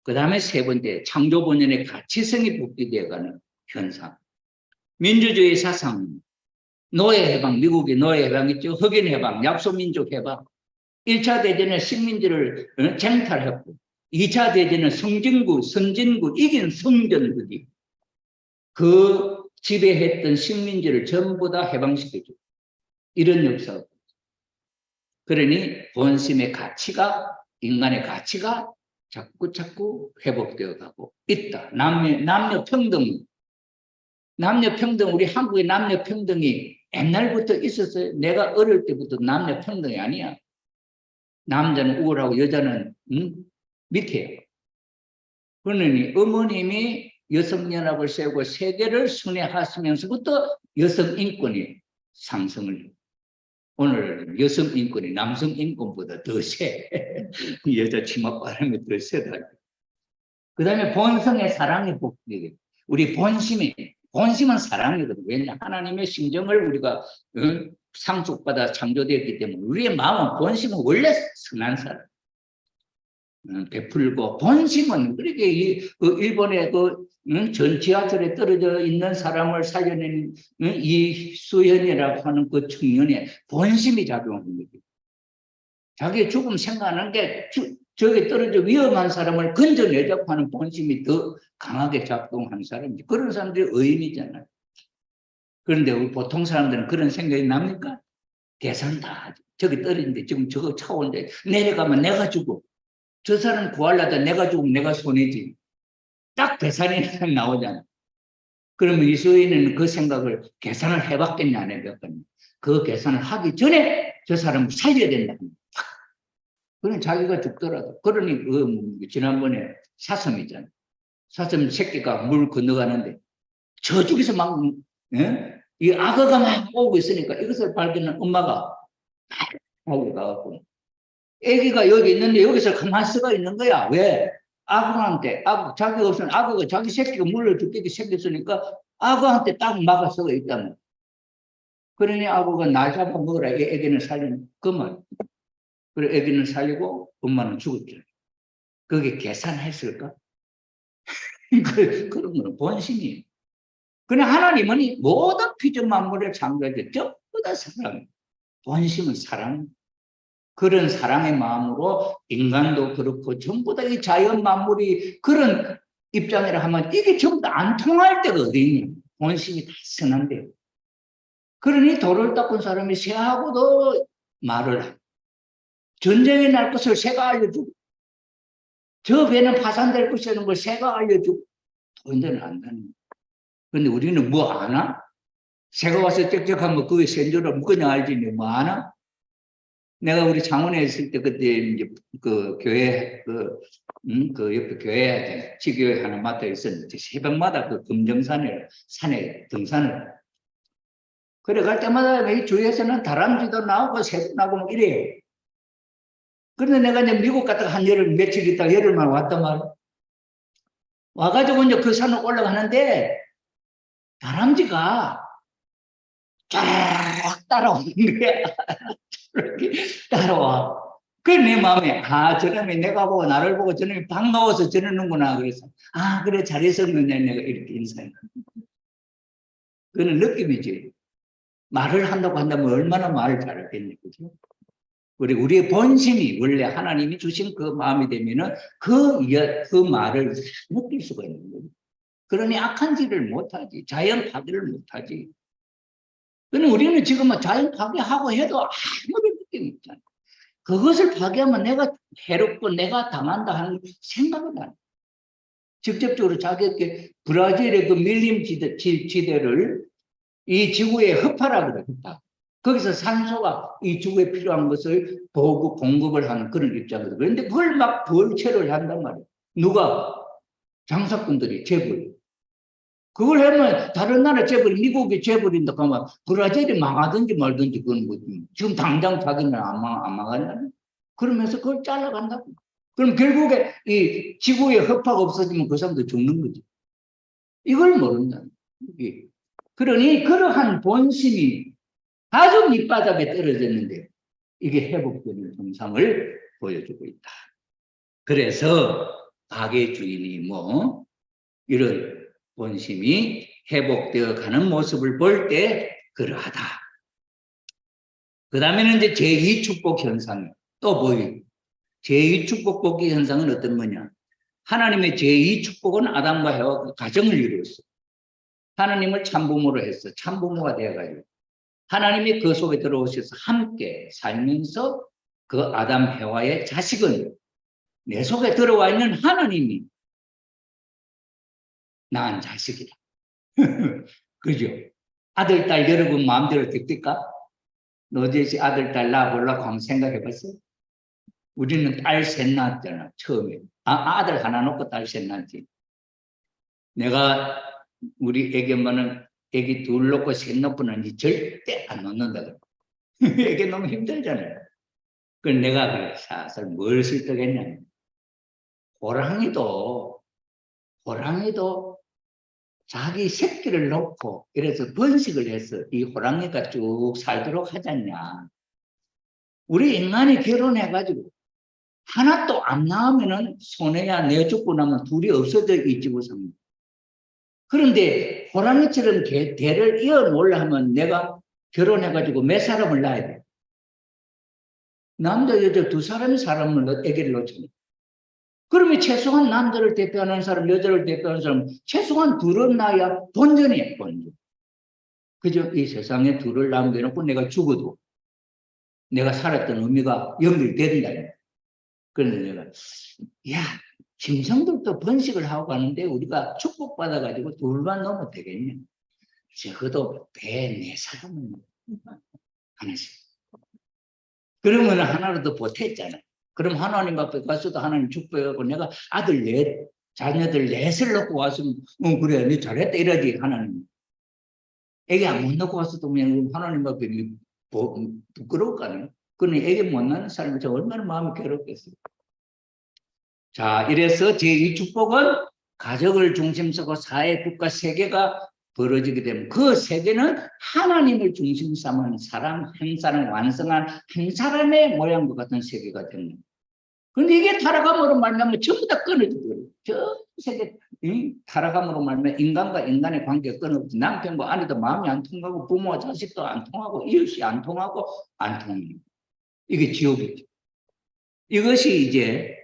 그 다음에 세 번째, 창조 본연의 가치성이 복귀되어가는 현상. 민주주의 사상, 노예 해방, 미국의 노예 해방 있죠. 흑인 해방, 약소민족 해방. 1차 대전에 식민지를 쟁탈했고 2차 대전은 선진국 이긴 성전국이 그 지배했던 식민지를 전부 다 해방시켜줘. 이런 역사가. 그러니 본심의 가치가 인간의 가치가 자꾸 회복되어 가고 있다. 남녀 평등. 우리 한국의 남녀 평등이 옛날부터 있었어요. 내가 어릴 때부터 남녀 평등이 아니야. 남자는 우월하고 여자는 밑에요. 그러니 어머님이 여성연합을 세우고 세계를 순회하시면서부터 여성 인권이 상승을 해요. 오늘 여성 인권이 남성 인권보다 더 세. 여자 치맛바람이 더 세다. 그 다음에 본성의 사랑이 복되게. 우리 본심은 사랑이거든. 왜냐 하나님의 심정을 우리가 상속받아 창조되었기 때문에 우리의 마음은 본심은 원래 선한 사람. 베풀고 본심은 그렇게 그 일본의 전 지하철에 떨어져 있는 사람을 살려낸 이수연이라고 하는 그 청년의 본심이 작용하는 거죠. 자기의 죽음 생각하는 게 저기 떨어져 위험한 사람을 건져내자고 하는 본심이 더 강하게 작동하는 사람이지. 그런 사람들이 의인이잖아요. 그런데 우리 보통 사람들은 그런 생각이 납니까? 계산 다 하죠. 저기 떨어진데 지금 저거 차 오는데 내려가면 내가 죽고 저 사람 구하려다 내가 죽으면 내가 손해지. 딱 계산이 나오잖아요. 그러면 이수인은 그 생각을 계산을 해봤겠냐 안 해봤겠냐. 그 계산을 하기 전에 저 사람을 살려야 된다. 그럼 자기가 죽더라도. 그러니 지난번에 사슴이잖아요. 사슴 새끼가 물 건너가는데 저쪽에서 막 이 악어가 막 오고 있으니까 이것을 발견한 엄마가 하고 가갖고 애기가 여기 있는데 여기서 가만히 쓰가 있는 거야. 왜? 악어한테 자기가 없으면 악어가 자기 새끼가 물려 죽게 생겼으니까 악어한테 딱 막아 서가 있다면. 그러니 악어가 날 잡아 먹으라 애기는 살리는 그 말. 그래 애기는 살리고 엄마는 죽었죠. 그게 계산했을까? 그런 거는 본심이에요. 그러나 하나님은 모든 피조 만물을 창조했죠. 전부 다 사랑. 본심은 사랑. 그런 사랑의 마음으로 인간도 그렇고 전부 다 이 자연 만물이 그런 입장이라 하면 이게 전부 다 안 통할 때가 어디 있냐. 본심이 다 선한데. 그러니 돌을 닦은 사람이 새하고도 말을 하고 전쟁이 날 것을 새가 알려주고 저 배는 파산될 것이라는 걸 새가 알려주고 본인들은 안다는 거예요. 그런데 우리는 뭐 아나? 새가 와서 짹짹하면 그게 새인 줄 그냥 알지 뭐 아나? 내가 우리 창원에 있을 때 그때 이제 그 교회 그 옆에 교회 지교회 하나 맡아 있었는데 새벽마다 그 금정산에 산에 등산을 그래 갈 때마다 이 주위에서는 다람쥐도 나오고 새도 나오고 막 이래요. 그런데 내가 이제 미국 갔다가 한 열흘 며칠 있다가 열흘만 왔단 말이야. 와가지고 이제 그 산을 올라가는데 다람쥐가 쫙 따라오는 거야. 따라와. 그 내 마음에 저놈이 내가 보고 나를 보고 저놈이 반가워서 저러는구나. 그래서 그래 잘 있었느냐 내가 이렇게 인사해. 그는 느낌이지. 말을 한다고 한다면 얼마나 말을 잘하겠니, 그죠? 우리의 본심이 원래 하나님이 주신 그 마음이 되면은 그 말을 느낄 수가 있는 거예요. 그러니 악한 짓을 못하지. 자연 파괴를 못하지. 그러니 우리는 지금 자연 파괴하고 해도 아무런 느낌이 없잖아요. 그것을 파괴하면 내가 해롭고 내가 당한다 하는 생각은 안 해요. 직접적으로 자기에게 브라질의 그 밀림 지대를 이 지구에 흡하라 그랬다. 거기서 산소가 이 지구에 필요한 것을 공급을 하는 그런 입장이거든요. 그런데 그걸 막 벌채를 한단 말이에요. 누가? 장사꾼들이 재벌. 그걸 하면 다른 나라 재벌이 미국이 재벌인다 그러면 브라질이 망하든지 말든지 그건 뭐 지금 당장 자기는 안 망하냐? 그러면서 그걸 잘라간다고. 그럼 결국에 이 지구에 흡파가 없어지면 그 사람도 죽는 거지. 이걸 모른다. 그러니 그러한 본심이 아주 밑바닥에 떨어졌는데 이게 회복되는 현상을 보여주고 있다. 그래서 가게 주인이 이런 본심이 회복되어 가는 모습을 볼 때 그러하다. 그 다음에는 이제 제2축복 현상이 또 보여요. 제2축복 현상은 어떤 거냐? 하나님의 제2축복은 아담과 해와 그 가정을 이루었어. 하나님을 참부모로 했어. 참부모가 되어가지고 하나님이 그 속에 들어오셔서 함께 살면서 그 아담 해와의 자식은 내 속에 들어와 있는 하나님이 낳은 자식이다. 그죠? 아들, 딸 여러분 마음대로 됩니까? 너제시 아들, 딸 낳아보려고 한번 생각해봤어? 우리는 딸 셋 낳았잖아, 처음에. 아들 하나 놓고 딸 셋 낳았지. 내가 우리 애기 엄마는 애기 둘 놓고 셋 놓고는 절대 안 놓는다. 애기 너무 힘들잖아요. 그래서 내가 그래, 사실 뭘 설득했냐. 호랑이도 자기 새끼를 놓고 이래서 번식을 해서 이 호랑이가 쭉 살도록 하지 않냐. 우리 인간이 결혼해가지고 하나도 안 나오면은 손해야. 내 죽고 나면 둘이 없어져 이 지구상. 그런데 호랑이처럼 대를 이어놓으려 하면 내가 결혼해가지고 몇 사람을 낳아야 돼? 남자, 여자 두 사람이 아기를 놓잖아. 그러면 최소한 남자를 대표하는 사람, 여자를 대표하는 사람, 최소한 둘은 낳아야 본전이야, 본전. 그죠? 이 세상에 둘을 남겨놓고 내가 죽어도 내가 살았던 의미가 연결된다. 그런데 내가, 야, 짐승들도 번식을 하고 가는데 우리가 축복받아가지고 둘만 넣으면 되겠냐? 적어도 배 네 사람은 하나씩. 그러면 하나라도 보탰잖아. 그럼 하나님 앞에 가서도 하나님 축복하고 내가 아들 넷, 자녀들 넷을 놓고 왔으면, 그래, 네 잘했다 이러지, 하나님. 애기 안 못 놓고 왔어도 그냥 하나님 앞에 부끄러울까요? 그러니 애기 못 낳는 사람이 얼마나 마음이 괴롭겠어요. 자, 이래서 제2 축복은 가족을 중심으로 사회, 국가, 세계가 벌어지게 되면 그 세계는 하나님을 중심 삼은 사람, 한 사람 완성한 한 사람의 모양과 같은 세계가 됩니다. 그런데 이게 타락함으로 말미암아 전부 다 끊어지거든요. 저 세계 타락함으로 말미암아 인간과 인간의 관계가 끊어지고 남편과 아내도 마음이 안 통하고 부모와 자식도 안 통하고 이웃이 안 통하고 안 통합니다. 이게 지옥이죠. 이것이 이제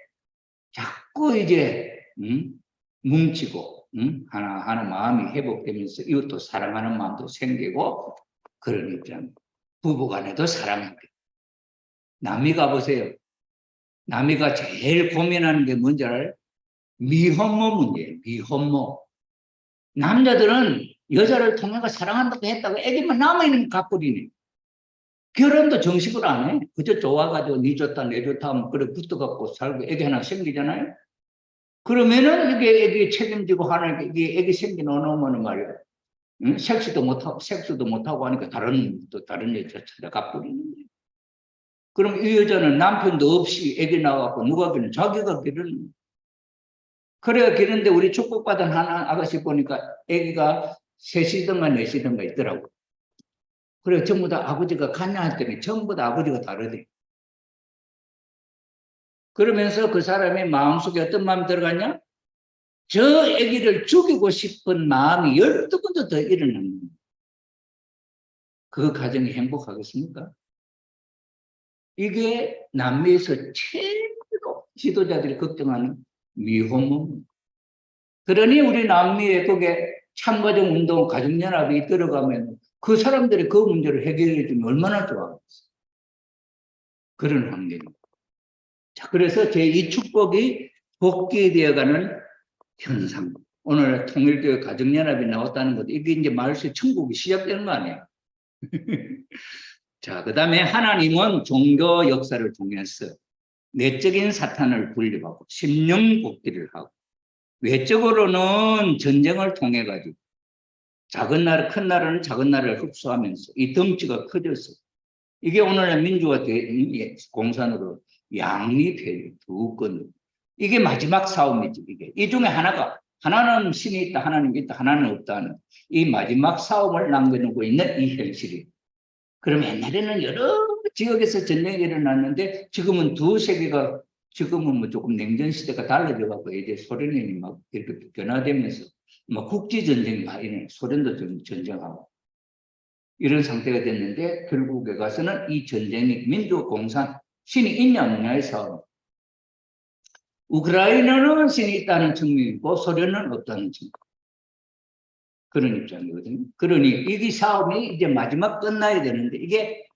자꾸 이제 뭉치고 하나 마음이 회복되면서 이웃도 사랑하는 마음도 생기고 그런 입장. 부부간에도 사랑하게. 남미 가보세요. 남미가 제일 고민하는 게 뭔지 알아요? 미혼모 문제예요. 미혼모. 남자들은 여자를 통해서 사랑한다고 했다고 애기만 남아있는 가꾸리네. 결혼도 정식으로 안 해. 그저 좋아가지고 니 좋다 내 좋다 하면 그래 붙어갖고 살고 애기 하나 생기잖아요. 그러면은 이게 애기 책임지고 하는 게 애기 생겨놓으면 말이야. 섹스도 못하고 하니까 다른 여자 찾아가 버리는 거예요. 그럼 이 여자는 남편도 없이 애기 나와갖고 누가 기르는 자기가 기르는. 그래야 기르는데 우리 축복받은 하나 아가씨 보니까 애기가 셋이든가 넷이든가 있더라고. 그래 전부 다 아버지가 갔냐 했더니 전부 다 아버지가 다르대. 그러면서 그 사람의 마음속에 어떤 마음이 들어갔냐? 저 아기를 죽이고 싶은 마음이 12번도 더 일어나는 거예요. 그 가정이 행복하겠습니까? 이게 남미에서 최고 지도자들이 걱정하는 미혼모. 그러니 우리 남미에 그게 참가정 운동 가족연합이 들어가면 그 사람들이 그 문제를 해결해 주면 얼마나 좋아하겠어요. 그런 환경입니다. 자, 그래서 제2 축복이 복귀되어가는 현상. 오늘 통일교회 가정연합이 나왔다는 것도 이게 이제 말세 천국이 시작되는 거 아니에요? 자, 그 다음에 하나님은 종교 역사를 통해서 내적인 사탄을 분리하고 심령 복귀를 하고 외적으로는 전쟁을 통해 가지고 작은 나라, 큰 나라는 작은 나라를 흡수하면서 이 덩치가 커져서 이게 오늘날 민주화 공산으로 양립해요. 두 건. 이게 마지막 싸움이지. 이게 이 중에 하나는 신이 있다, 하나님이 있다, 하나는 없다는 이 마지막 싸움을 남겨놓고 있는 이 현실이. 그럼 옛날에는 여러 지역에서 전쟁이 일어났는데 지금은 두 세계가 지금은 뭐 조금 냉전 시대가 달라져 갖고 이제 소련이 막 이렇게 변화되면서 막 국지 전쟁이 많이 일어나요. 소련도 좀 전쟁하고 이런 상태가 됐는데 결국에 가서는 이 전쟁이 민주공산 신이 있냐 없냐의 싸움. 우크라이나는 신이 있다는 측면이고 소련은 없다는 측면. 그런 입장이거든요. 그러니 이 싸움이 이제 마지막 끝나야 되는데 이게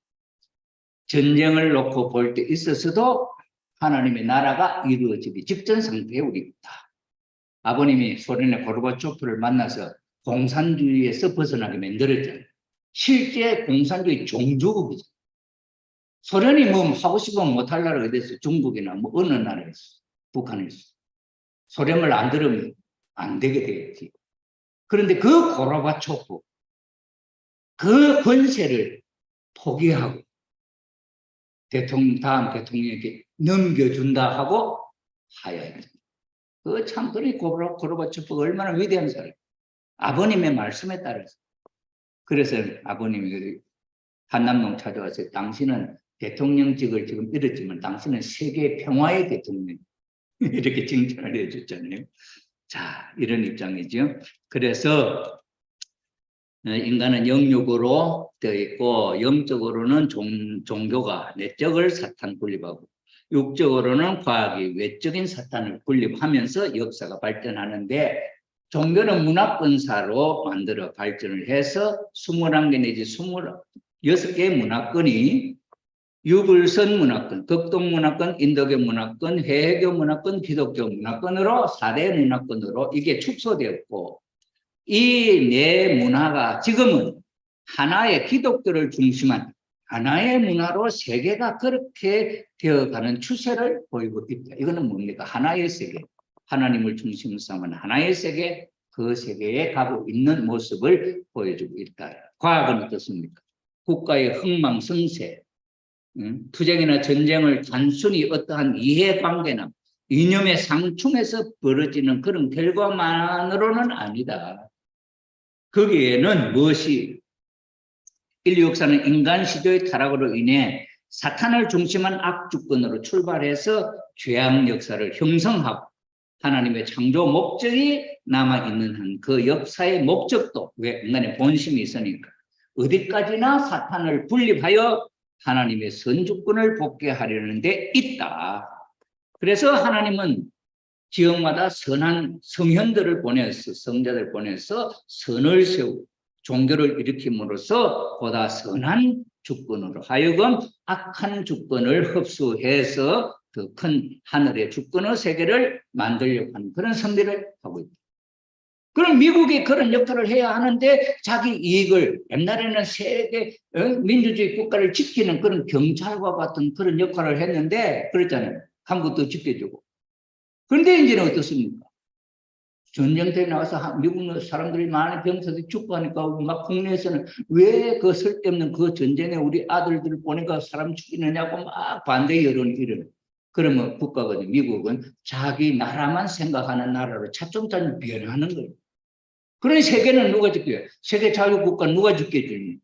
전쟁을 놓고 볼 때 있어서도 하나님의 나라가 이루어지기 직전 상태에 우리 있다. 아버님이 소련의 고르바초프를 만나서 공산주의에서 벗어나게 만들었잖아요. 실제 공산주의 종주국이죠. 소련이 뭐 하고 싶으면 못할 나라가 됐어요. 중국이나 뭐 어느 나라에서, 북한에서. 소련을 안 들으면 안 되게 되겠지. 그런데 그 고르바초프, 그 권세를 포기하고 다음 대통령에게 넘겨준다 하고 하야했습니다. 그 참, 그리 고르바초프가 얼마나 위대한 사람. 아버님의 말씀에 따라서. 그래서 아버님이 한남동 찾아와서 당신은 대통령직을 지금 잃었지만 당신은 세계 평화의 대통령 이렇게 칭찬을 해줬잖아요. 자, 이런 입장이죠. 그래서 인간은 영육으로 되어 있고 영적으로는 종교가 내적을 사탄 분립하고 육적으로는 과학이 외적인 사탄을 분립하면서 역사가 발전하는데 종교는 문화권사로 만들어 발전을 해서 21개 내지 26개의 문화권이 유불선 문화권, 극동 문화권, 인도교 문화권, 회교 문화권, 기독교 문화권으로 4대 문화권으로 이게 축소되었고 이 네 문화가 지금은 하나의 기독교를 중심한 하나의 문화로 세계가 그렇게 되어가는 추세를 보이고 있다. 이거는 뭡니까? 하나의 세계, 하나님을 중심으로 삼은 하나의 세계, 그 세계에 가고 있는 모습을 보여주고 있다. 과학은 어떻습니까? 국가의 흥망성쇠, 투쟁이나 전쟁을 단순히 어떠한 이해관계나 이념의 상충에서 벌어지는 그런 결과만으로는 아니다. 거기에는 무엇이 인류 역사는 인간 시대의 타락으로 인해 사탄을 중심한 악주권으로 출발해서 죄악 역사를 형성하고 하나님의 창조 목적이 남아있는 한 그 역사의 목적도 왜 인간의 본심이 있으니까 어디까지나 사탄을 분립하여 하나님의 선주권을 복귀하려는 데 있다. 그래서 하나님은 지역마다 선한 성현들을 보내서 성자들 보내서 선을 세우고 종교를 일으킴으로써 보다 선한 주권으로 하여금 악한 주권을 흡수해서 더 큰 하늘의 주권의 세계를 만들려고 하는 그런 섭리를 하고 있다. 그럼 미국이 그런 역할을 해야 하는데 자기 이익을 옛날에는 세계 민주주의 국가를 지키는 그런 경찰과 같은 그런 역할을 했는데 그랬잖아요. 한국도 지켜주고. 그런데 이제는 어떻습니까? 전쟁터에 나와서 미국 사람들이 많은 병사들이 죽고 하니까 막 국내에서는 왜 그 쓸데없는 그 전쟁에 우리 아들들을 보내가 사람 죽이느냐고 막 반대 여론이 일어나요. 그러면 국가거든 미국은 자기 나라만 생각하는 나라로 차츰차츰 변하는 거예요. 그러니 세계는 누가 지켜요? 세계 자유국가 누가 지켜주니?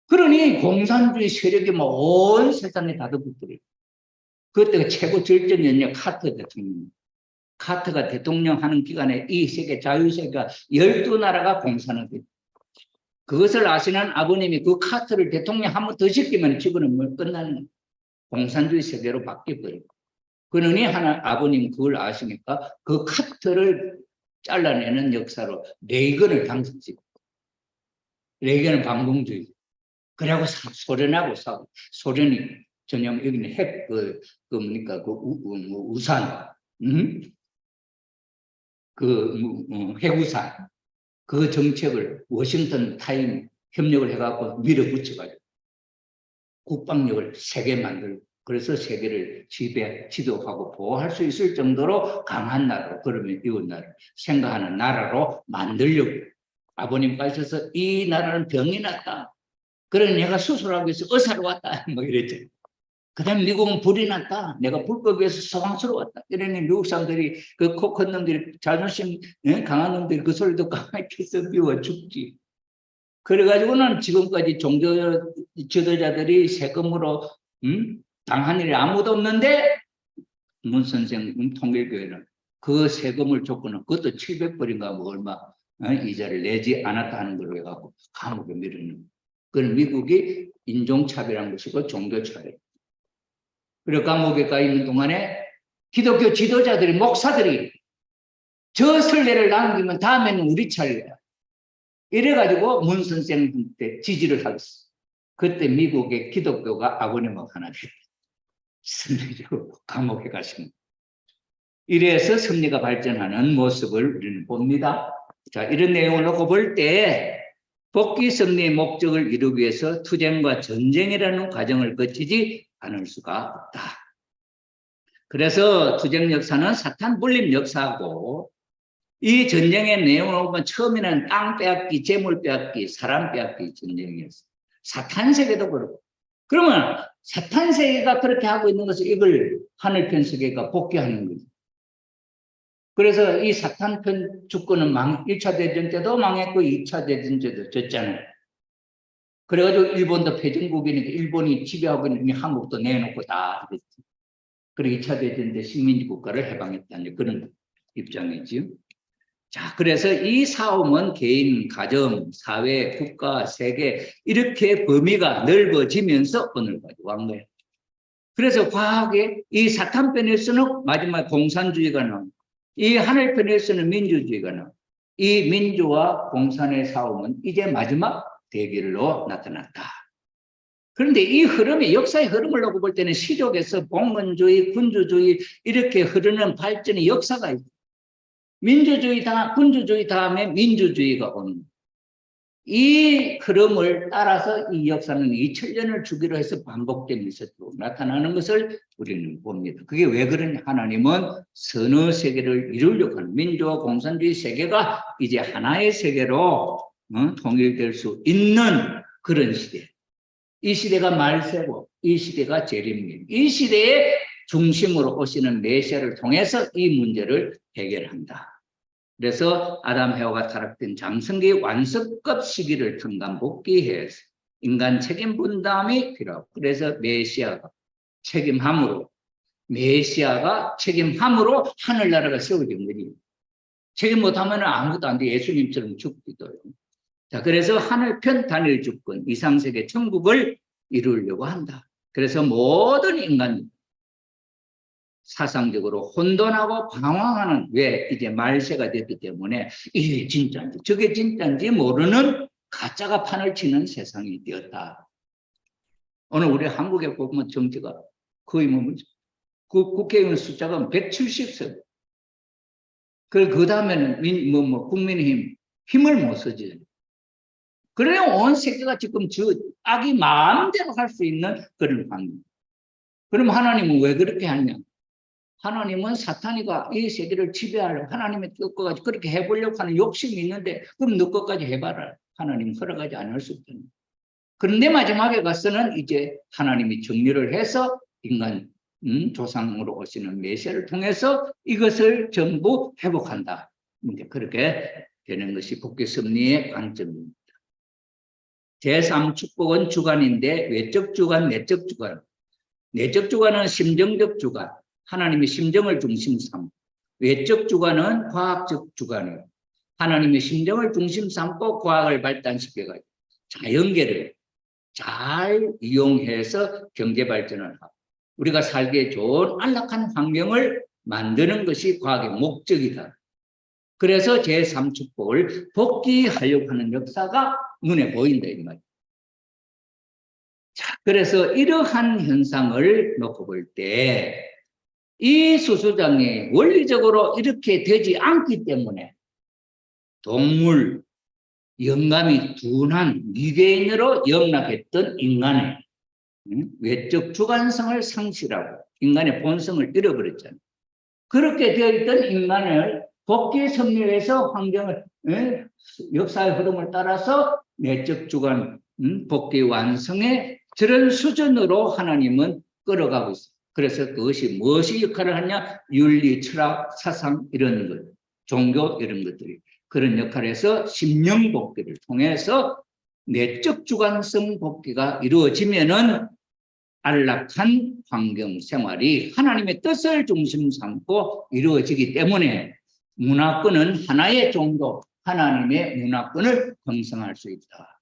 그러니 공산주의 세력이 막 온 세상에 다 덮어버려요. 그때가 최고 절정이었냐 카터 대통령. 카터가 대통령 하는 기간에 이 세계 자유세계가 12나라가 공산화 됐어요. 그것을 아시는 아버님이 그 카터를 대통령 한 번 더 시키면 지금은 뭘 끝나는 거예요. 공산주의 세계로 바뀌어버려요. 그러니 아버님 그걸 아시니까 그 카터를 잘라내는 역사로 레이건을 당선시켰어요. 레이건은 반공주의. 그래고 소련하고 싸우고 소련이 전혀 여기는 핵 뭡니까 우산 핵우산 그 정책을 워싱턴 타임 협력을 해갖고 밀어붙여가지고 국방력을 세게 만들고 그래서 세계를 지도하고 보호할 수 있을 정도로 강한 나라로 그러면 이웃 나라 생각하는 나라로 만들려고 아버님 가셔서 이 나라는 병이 났다. 그래 내가 수술하기 위해서 의사로 왔다. 뭐 이랬죠. 그 다음에 미국은 불이 났다. 내가 불법에서 소방스러웠다. 이러니 미국 사람들이 그 코 큰 놈들이 자존심 강한 놈들이 그 소리 듣고 가만히 있어 비워 죽지. 그래가지고는 지금까지 종교 지도자들이 세금으로 당한 일이 아무도 없는데 문 선생 통일교회는 그 세금을 줬고는 그것도 700불인가 뭐 얼마 이자를 내지 않았다 하는 걸로 해갖고 감옥에 밀어넣는. 그건 미국이 인종차별한 것이고 종교차별. 그리고 감옥에 가 있는 동안에 기독교 지도자들이 목사들이 저 선례를 남기면 다음에는 우리 차례야. 이래가지고 문 선생한테 지지를 하겠어. 그때 미국의 기독교가 아버님하고 하나 됐다. 선례적으로 감옥에 가시면. 이래서 섭리가 발전하는 모습을 우리는 봅니다. 자, 이런 내용을 놓고 볼 때 복귀 섭리의 목적을 이루기 위해서 투쟁과 전쟁이라는 과정을 거치지 않을 수가 없다. 그래서 투쟁 역사는 사탄 분립 역사고 이 전쟁의 내용을 보면 처음에는 땅 빼앗기, 재물 빼앗기, 사람 빼앗기 전쟁이었어요. 사탄 세계도 그렇고. 그러면 사탄 세계가 그렇게 하고 있는 것을 이걸 하늘편 세계가 복귀하는 거죠. 그래서 이 사탄편 주권은 1차 대전 때도 망했고 2차 대전 때도 졌잖아요. 그래가지고 일본도 패전국이니까 일본이 지배하고 있는 한국도 내놓고 다 그랬지. 그리고 2차 대전 때 식민지 국가를 해방했다는 그런 입장이지요. 자, 그래서 이 싸움은 개인, 가정, 사회, 국가, 세계 이렇게 범위가 넓어지면서 오늘까지 온 거예요. 그래서 과학의 이 사탄편에서는 마지막 공산주의가 나오고 이 하늘편에서는 민주주의가 나오고 이 민주와 공산의 싸움은 이제 마지막 대결로 나타났다. 그런데 이 흐름이 역사의 흐름을 놓고 볼 때는 시족에서 봉건주의, 군주주의 이렇게 흐르는 발전의 역사가 있고 민주주의 군주주의 다음에 민주주의가 오는 이 흐름을 따라서 이 역사는 2000년을 주기로 해서 반복되면서 또 나타나는 것을 우리는 봅니다. 그게 왜 그러냐? 하나님은 선어 세계를 이루려고 하는 민주와 공산주의 세계가 이제 하나의 세계로 통일될 수 있는 그런 시대. 이 시대가 말세고 이 시대가 재림입니다. 이 시대의 중심으로 오시는 메시아를 통해서 이 문제를 해결한다. 그래서 아담 해와가 타락된 장성기 완성급 시기를 청간복귀해서 인간 책임 분담이 필요하고 그래서 메시아가 책임함으로 하늘나라가 세워진 거지. 책임 못하면 아무것도 안 돼. 예수님처럼 죽기도 해요. 자, 그래서 하늘편 단일 주권 이상세계 천국을 이루려고 한다. 그래서 모든 인간 사상적으로 혼돈하고 방황하는 왜 이제 말세가 됐기 때문에 이게 진짜인지 저게 진짜인지 모르는 가짜가 판을 치는 세상이 되었다. 오늘 우리 한국에 보면 정치가 거의 뭐 국회의원 숫자가 170석. 그 다음에는 국민의힘 힘을 못 쓰지. 그래야 온 세계가 지금 저 악이 마음대로 할 수 있는 그런 환경. 그럼 하나님은 왜 그렇게 하냐? 하나님은 사탄이가 이 세계를 지배하려고 하나님의 뜻까지 그렇게 해보려고 하는 욕심이 있는데 그럼 너 것까지 해봐라. 하나님 허락하지 않을 수 있다는. 그런데 마지막에 가서는 이제 하나님이 정리를 해서 인간 조상으로 오시는 메시아를 통해서 이것을 전부 회복한다. 이제 그렇게 되는 것이 복귀 섭리의 관점입니다. 제3축복은 주관인데 외적 주관, 내적 주관. 내적 주관은 심정적 주관. 하나님의 심정을 중심 삼고 외적 주관은 과학적 주관이에요. 하나님의 심정을 중심 삼고 과학을 발달시켜가지고 자연계를 잘 이용해서 경제 발전을 하고 우리가 살기에 좋은 안락한 환경을 만드는 것이 과학의 목적이다. 그래서 제3축복을 복귀하려고 하는 역사가 눈에 보인다 이 말이에요. 자, 그래서 이러한 현상을 놓고 볼 때 이 수수장이 원리적으로 이렇게 되지 않기 때문에 동물, 영감이 둔한 미개인으로 영락했던 인간의 외적 주관성을 상실하고 인간의 본성을 잃어버렸잖아요. 그렇게 되어 있던 인간을 복귀 섭리에서 환경을 역사의 흐름을 따라서 내적 주관 복귀 완성의 저런 수준으로 하나님은 끌어가고 있습니다. 그래서 그것이 무엇이 역할을 하냐? 윤리, 철학, 사상 이런 것, 종교 이런 것들이 그런 역할을 해서 심령 복귀를 통해서 내적 주관성 복귀가 이루어지면은 안락한 환경 생활이 하나님의 뜻을 중심 삼고 이루어지기 때문에 문화권은 하나의 종교, 하나님의 문화권을 형성할 수 있다.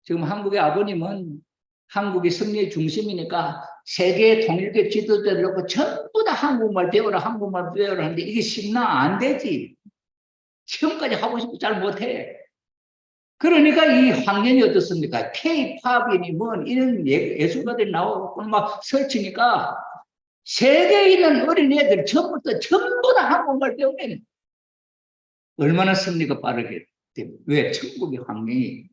지금 한국의 아버님은 한국이 승리의 중심이니까 세계 통일교 지도자들 놓고 전부 다 한국말 배워라 하는데 이게 쉽나? 안 되지. 지금까지 하고 싶고 잘 못해. 그러니까 이 환경이 어떻습니까? K-팝이니 이런 예술가들이 나오고 막 설치니까 세계에 있는 어린애들 전부 다 한국말 배우네. 얼마나 승리가 빠르게 돼. 왜? 천국의 환경이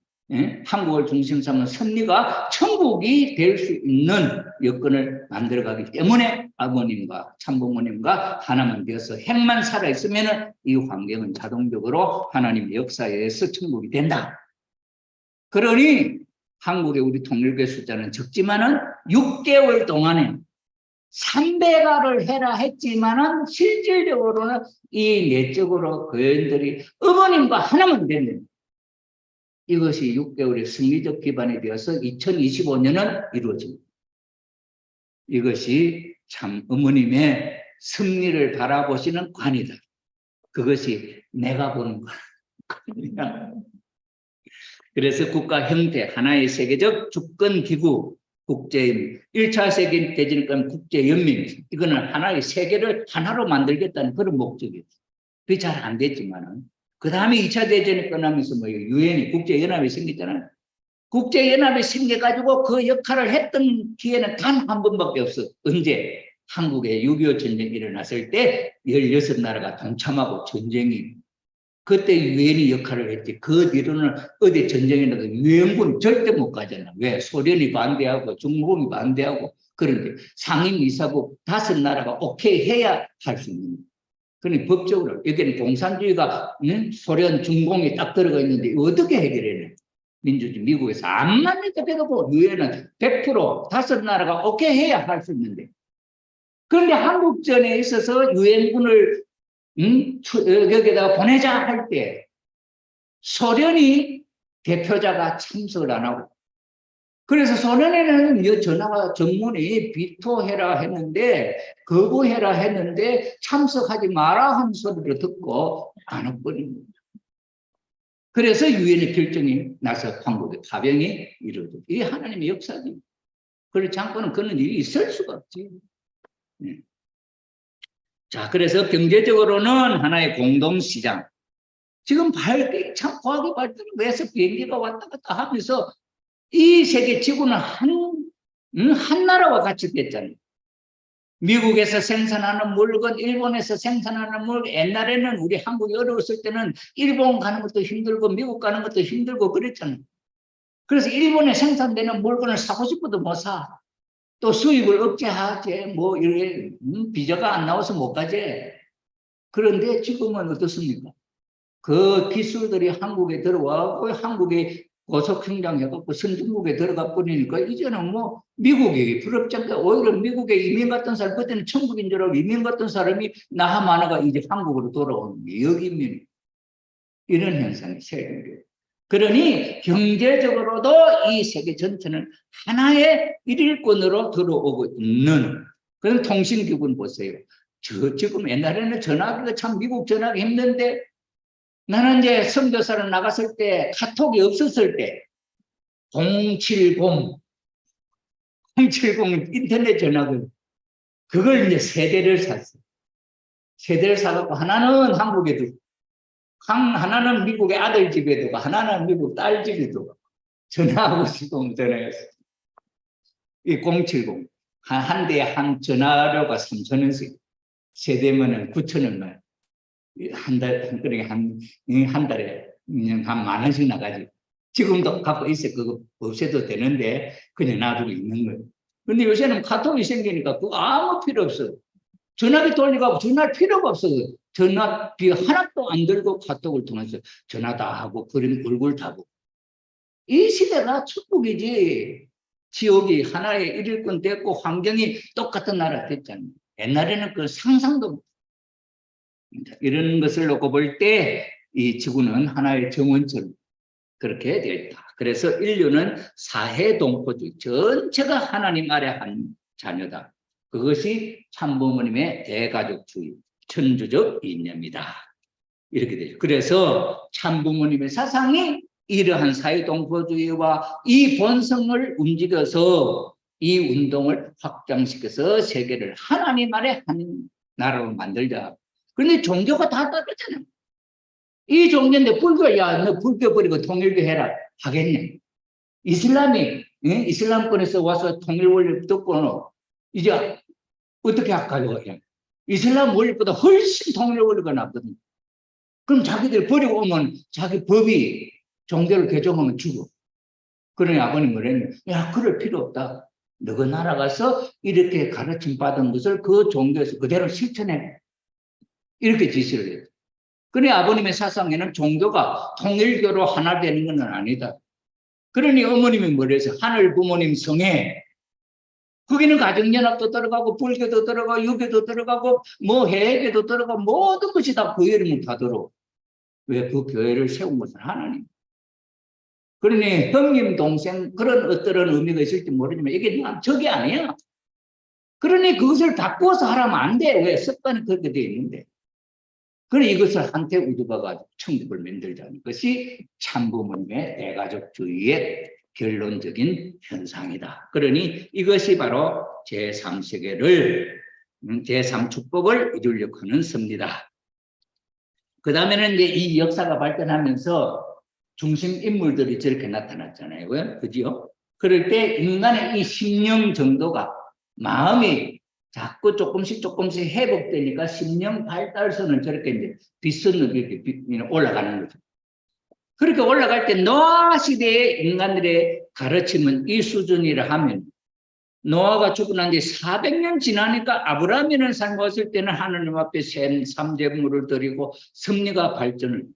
한국을 중심 삼는 섭리가 천국이 될 수 있는 여건을 만들어가기 때문에 아버님과 참부모님과 하나만 되어서 핵만 살아있으면 이 환경은 자동적으로 하나님의 역사에 의해서 천국이 된다. 그러니 한국의 우리 통일교 숫자는 적지만은 6개월 동안에 300가를 해라 했지만은 실질적으로는 이 내적으로 교인들이 어머님과 하나만 됐는 이것이 6개월의 승리적 기반이 되어서 2025년은 이루어집니다. 이것이 참 어머님의 승리를 바라보시는 관이다. 그것이 내가 보는 관이야. 그래서 국가 형태, 하나의 세계적 주권기구, 1차 세계대전이니까 국제연맹, 이거는 하나의 세계를 하나로 만들겠다는 그런 목적이었어요. 그게 잘 안 됐지만은, 그 다음에 2차 대전이 끝나면서 뭐 유엔이 국제연합이 생겼잖아요. 국제연합이 생겨가지고 그 역할을 했던 기회는 단 한 번밖에 없어. 언제? 한국에 6.25 전쟁이 일어났을 때 16나라가 동참하고 전쟁이, 그때 유엔이 역할을 했지. 그 뒤로는 어디 전쟁이 나도 유엔군 절대 못 가잖아. 왜? 소련이 반대하고 중국이 반대하고. 그런데 상임이사국 5나라가 오케이 해야 할 수 있는 거예요. 그러니 법적으로 여기는 공산주의가 소련, 중공이 딱 들어가 있는데 어떻게 해결해내? 민주주의 미국에서 암만 해도 유엔은 100% 5나라가 오케이 해야 할 수 있는데, 그런데 한국전에 있어서 유엔군을 여기다가 보내자 할 때 소련이 대표자가 참석을 안 하고, 그래서 소련에는 전화가 전문이 비토해라 했는데, 거부해라 했는데 참석하지 마라 한 소리를 듣고 안 와버립니다. 그래서 유엔의 결정이 나서 한국의 파병이 이루어져. 이게 하나님의 역사지. 그렇지 않고는 그런 일이 있을 수가 없지. 네. 자, 그래서 경제적으로는 하나의 공동시장. 지금 참 과학이 발전해서 비행기가 왔다 갔다 하면서 이 세계 지구는 한 나라와 같이 됐잖아요. 미국에서 생산하는 물건, 일본에서 생산하는 물건, 옛날에는 우리 한국이 어려웠을 때는 일본 가는 것도 힘들고 미국 가는 것도 힘들고 그랬잖아요. 그래서 일본에 생산되는 물건을 사고 싶어도 못 사. 또 수입을 억제하지. 뭐 이렇게 비자가 안 나와서 못 가지. 그런데 지금은 어떻습니까? 그 기술들이 한국에 들어와고 한국에 고속 성장해갖고 선진국에 들어가 버리니까 이제는 뭐 미국이 부럽지 않게 오히려 미국에 이민 갔던 사람, 그때는 천국인 줄 알고 이민 갔던 사람이 나하 많아가 이제 한국으로 돌아오는 게 여기면 이런 현상이 생겨요. 그러니 경제적으로도 이 세계 전체는 하나의 일일권으로 들어오고 있는 그런 통신기구는 보세요. 지금 옛날에는 전화기가 참 미국 전화기 힘든데, 나는 이제 선교사를 나갔을 때 카톡이 없었을 때 070 인터넷 전화기, 그걸 이제 세대를 샀어요. 세대를 사갖고 하나는 한국에 두고 하나는 미국의 아들 집에 두고 하나는 미국 딸 집에 두고 전화하고 싶으면 전화했어요. 이 070 한 대에 한 전화료가 3,000원씩, 세대면은 9,000원만. 한 달에 한 달에 한 10,000원씩 나가지. 지금도 갖고 있어. 그거 없애도 되는데 그냥 놔두고 있는 거예요. 근데 요새는 카톡이 생기니까 그거 아무 필요 없어. 전화기 돌리고 전화할 필요가 없어. 전화비 하나도 안 들고 카톡을 통해서 전화 다 하고 그림 얼굴 타고. 이 시대가 천국이지. 지역이 하나의 일일권 됐고 환경이 똑같은 나라 됐잖아요. 옛날에는 그 상상도 이런 것을 놓고 볼 때 이 지구는 하나의 정원처럼 그렇게 되어 있다. 그래서 인류는 사해동포주의, 전체가 하나님 아래 한 자녀다. 그것이 참부모님의 대가족주의, 천주적 이념이다. 이렇게 되죠. 그래서 참부모님의 사상이 이러한 사회동포주의와 이 본성을 움직여서 이 운동을 확장시켜서 세계를 하나님 아래 한 나라로 만들자. 그런데 종교가 다 다르잖아요. 이 종교인데 불교, 야, 너 불교 버리고 통일교 해라. 하겠네. 이슬람이, 이슬람권에서 와서 통일 원리 듣고는 이제 어떻게 할까요? 이슬람 원리보다 훨씬 통일 원리가 낫거든. 그럼 자기들 버리고 오면 자기 법이 종교를 개종하면 죽어. 그러니 아버님 뭐랬냐? 야, 그럴 필요 없다. 너가 날아가서 이렇게 가르침 받은 것을 그 종교에서 그대로 실천해. 이렇게 지시를 해요. 그러니 아버님의 사상에는 종교가 통일교로 하나 되는 건 아니다. 그러니 어머님이 뭐랬어요? 하늘 부모님 성에 거기는 가정연합도 들어가고 불교도 들어가고 유교도 들어가고 뭐 해외교도 들어가고 모든 것이 다 그 이름을 다 들어. 왜? 그 교회를 세운 것은 하나님. 그러니 형님, 동생 그런 어떤 의미가 있을지 모르지만 이게 저게 아니야. 그러니 그것을 바꾸어서 하라면 안 돼. 왜? 습관이 그렇게 되어 있는데. 그러니 이것을 한테 우두가 가지고 천국을 만들자는 것이 참부모님의 대가족주의의 결론적인 현상이다. 그러니 이것이 바로 제3세계를 제3축복을 이루려고 하는 섭니다. 그 다음에는 이제 이 역사가 발전하면서 중심 인물들이 저렇게 나타났잖아요. 왜? 그지요? 그럴 때 인간의 이 심령 정도가 마음이 자꾸 조금씩 회복되니까 심령 발달선은 저렇게 이제 빗선으로 이렇게 올라가는 거죠. 그렇게 올라갈 때 노아 시대의 인간들의 가르침은 이 수준이라 하면 노아가 죽고 난 뒤 400년 지나니까 아브라함이라는 사람이 왔을 때는 하나님 앞에 삼재물을 드리고 섭리가 발전을.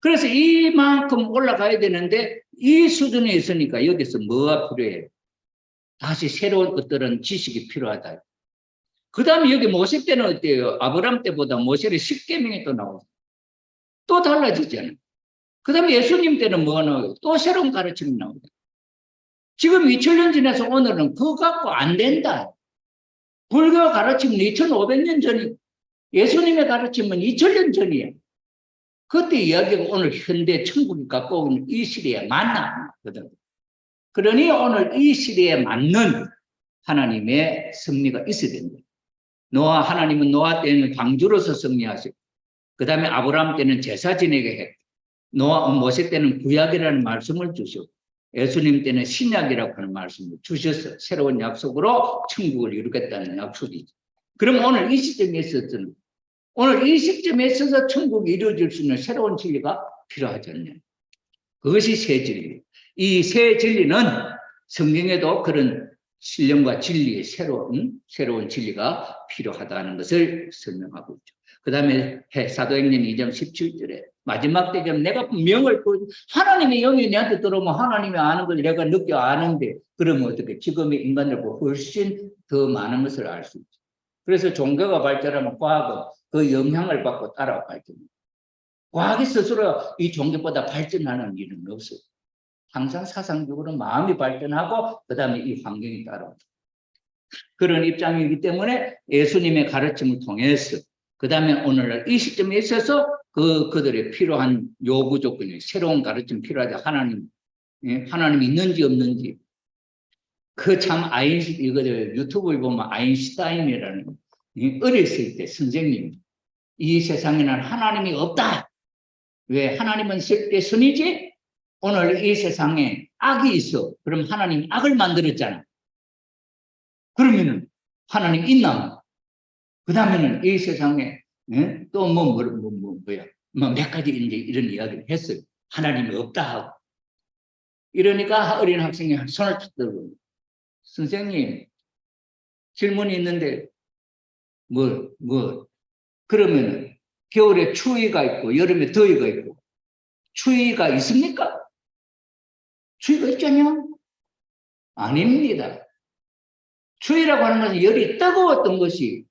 그래서 이만큼 올라가야 되는데 이 수준에 있으니까 여기서 뭐가 필요해요? 다시 새로운 어떤 지식이 필요하다. 그 다음에 여기 모세 때는 어때요? 아브라함 때보다 모세의 10계명이 또 나오고 또 달라지잖아요. 그 다음에 예수님 때는 뭐가 나와요? 또 새로운 가르침이 나오고. 지금 2000년 지나서 오늘은 그거 갖고 안 된다. 불교 가르침은 2500년 전이, 예수님의 가르침은 2000년 전이에요. 그때 이야기가 오늘 현대 천국이 갖고 오는 이 시대에 맞거든. 그러니 오늘 이 시대에 맞는 하나님의 섭리가 있어야 된다. 하나님은 노아 때는 방주로서 섭리하시고, 그 다음에 아브라함 때는 제사 지내게 했고, 모세 때는 구약이라는 말씀을 주시고, 예수님 때는 신약이라고 하는 말씀을 주셔서 새로운 약속으로 천국을 이루겠다는 약속이죠. 그럼 오늘 이 시점에 있어서는 오늘 이 시점에 있어서 천국이 이루어질 수 있는 새로운 진리가 필요하지 않냐. 그것이 새 진리. 이 새 진리는 성경에도 그런 신령과 진리의 새로운 진리가 필요하다는 것을 설명하고 있죠. 그 다음에 사도행전 2장 17절에 마지막 때쯤 내가 명을 하나님의 영이 내한테 들어오면 하나님이 아는 걸 내가 느껴 아는데 그러면 어떻게 지금의 인간들보다 훨씬 더 많은 것을 알 수 있죠. 그래서 종교가 발전하면 과학은 그 영향을 받고 따라 발전합니다. 과학이 스스로 이 종교보다 발전하는 일은 없어요. 항상 사상적으로 마음이 발전하고 그 다음에 이 환경이 따라오죠. 그런 입장이기 때문에 예수님의 가르침을 통해서 그 다음에 오늘날 이 시점에 있어서 그들의 필요한 요구 조건이 새로운 가르침 필요하다. 하나님이 있는지 없는지. 그 참 이거를 유튜브에 보면 아인슈타인이라는 어렸을 때 선생님, 이 세상에는 하나님이 없다. 왜? 하나님은 절대선이지? 오늘 이 세상에 악이 있어. 그럼 하나님 악을 만들었잖아. 그러면은 하나님 있나? 그 다음에는 이 세상에 또 뭐야? 몇 가지 이제 이런 이야기를 했어요. 하나님이 없다 하고. 이러니까 어린 학생이 손을 탁 들고 선생님 질문이 있는데 그러면은 겨울에 추위가 있고 여름에 더위가 있고 추위가 있습니까? 추위가 있잖아요. 아닙니다. 추위라고 하는 것은 열이 뜨거웠던 것이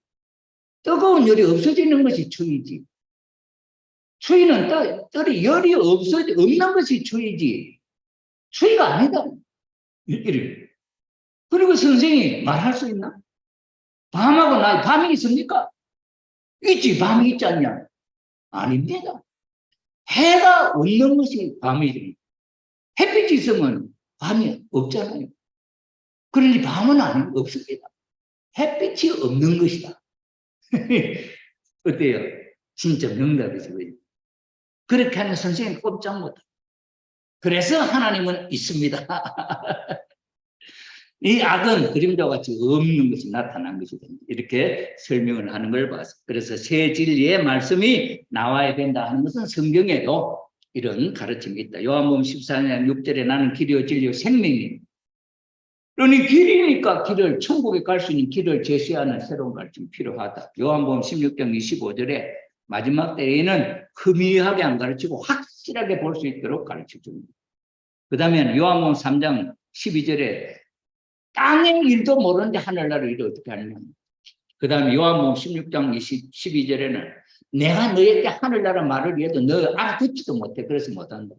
뜨거운 열이 없어지는 것이 추위지. 추위는 열이 없는 것이 추위지. 추위가 아니다. 그리고 선생이 말할 수 있나? 밤하고 낮, 밤이 있습니까? 있지, 밤이 있지 않냐? 아닙니다. 해가 없는 것이 밤이지. 햇빛이 있으면 밤이 없잖아요. 그러니 밤은 없습니다. 햇빛이 없는 것이다. 어때요? 진짜 명답이죠. 그렇게 하는 선생님 꼼짝 못해. 그래서 하나님은 있습니다. 이 악은 그림자와 같이 없는 것이 나타난 것이다. 이렇게 설명을 하는 걸 봤어요. 그래서 새 진리의 말씀이 나와야 된다 하는 것은 성경에도 이런 가르침이 있다. 요한복음 14장 6절에 나는 길이요 진리요 생명이. 그러니 길이니까 천국에 갈 수 있는 길을 제시하는 새로운 가르침이 필요하다. 요한복음 16장 25절에 마지막 때에는 희미하게 안 가르치고 확실하게 볼 수 있도록 가르쳐 줍니다. 그 다음에 요한복음 3장 12절에 땅의 일도 모르는데 하늘나라의 일을 어떻게 하느냐. 그 다음에 요한복음 16장 12절에는 내가 너에게 하늘나라 말을 해도 너 알아듣지도 못해. 그래서 못한다.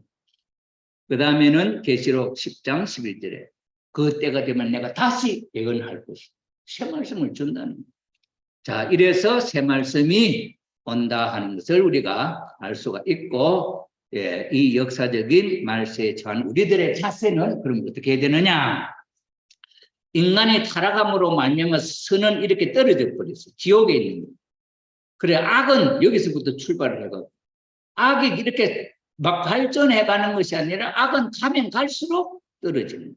그 다음에는 계시록 10장 11절에 그 때가 되면 내가 다시 예언할 것이다. 새 말씀을 준다는 거예요. 자, 이래서 새 말씀이 온다 하는 것을 우리가 알 수가 있고, 예, 이 역사적인 말세에 처한 우리들의 자세는 그럼 어떻게 해야 되느냐? 인간의 타락함으로 말미암아 선은 이렇게 떨어져 버렸어. 지옥에 있는 거예요. 그래, 악은 여기서부터 출발을 해가지고 악이 이렇게 막 발전해 가는 것이 아니라 악은 가면 갈수록 떨어지는 거예요.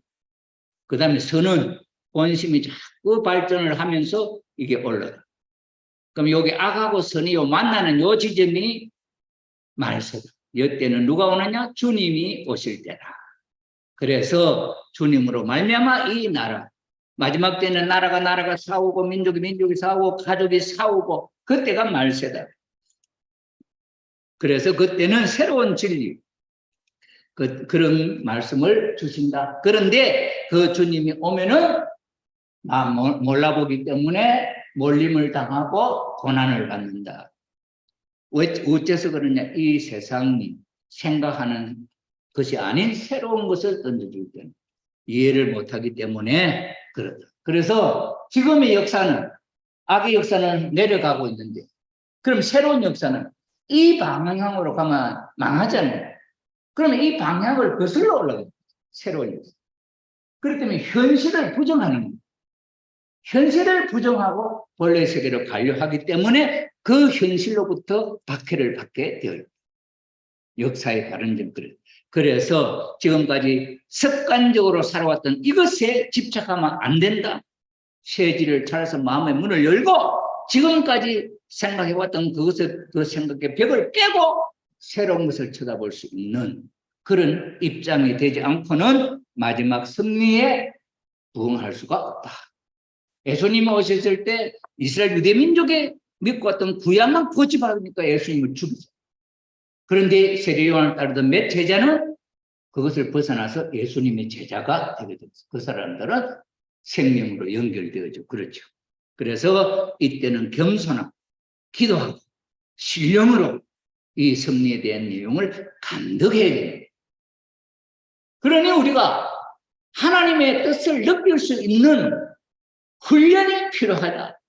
그 다음에 선은 본심이 자꾸 발전을 하면서 이게 올라가. 그럼 여기 악하고 선이 만나는 요 지점이 말세다. 이때는 누가 오느냐? 주님이 오실 때다. 그래서 주님으로 말미암아 이 나라, 마지막 때는 나라가 싸우고 민족이 싸우고 가족이 싸우고 그때가 말세다. 그래서 그때는 새로운 진리, 그런 말씀을 주신다. 그런데 그 주님이 오면은 몰라보기 때문에 몰림을 당하고 고난을 받는다. 어째서 그러냐? 이 세상이 생각하는 것이 아닌 새로운 것을 던져줄 때는 이해를 못하기 때문에 그렇다. 그래서 지금의 역사는, 악의 역사는 내려가고 있는데, 그럼 새로운 역사는 이 방향으로 가면 망하잖아요. 그러면 이 방향을 거슬러 올라가요. 새로운 역사. 그렇기 때문에 현실을 부정하는 거예요. 현실을 부정하고 본래 세계로 가려 하기 때문에 그 현실로부터 박해를 받게 되어요. 역사의 다른 점들은. 그래서 지금까지 습관적으로 살아왔던 이것에 집착하면 안 된다. 세지를 찾아서 마음의 문을 열고 지금까지 생각해왔던 그것을, 그 생각의 벽을 깨고 새로운 것을 쳐다볼 수 있는 그런 입장이 되지 않고는 마지막 승리에 부응할 수가 없다. 예수님이 오셨을 때 이스라엘 유대민족에 믿고 왔던 구약만 고집하니까 예수님을 죽이죠. 그런데 세례요한을 따르던 몇 제자는 그것을 벗어나서 예수님의 제자가 되게 됐어요. 그 사람들은 생명으로 연결되어져. 그렇죠. 그래서 이때는 겸손하고 기도하고 신령으로 이 승리에 대한 내용을 감독해야 돼요. 그러니 우리가 하나님의 뜻을 느낄 수 있는 훈련이 필요하다.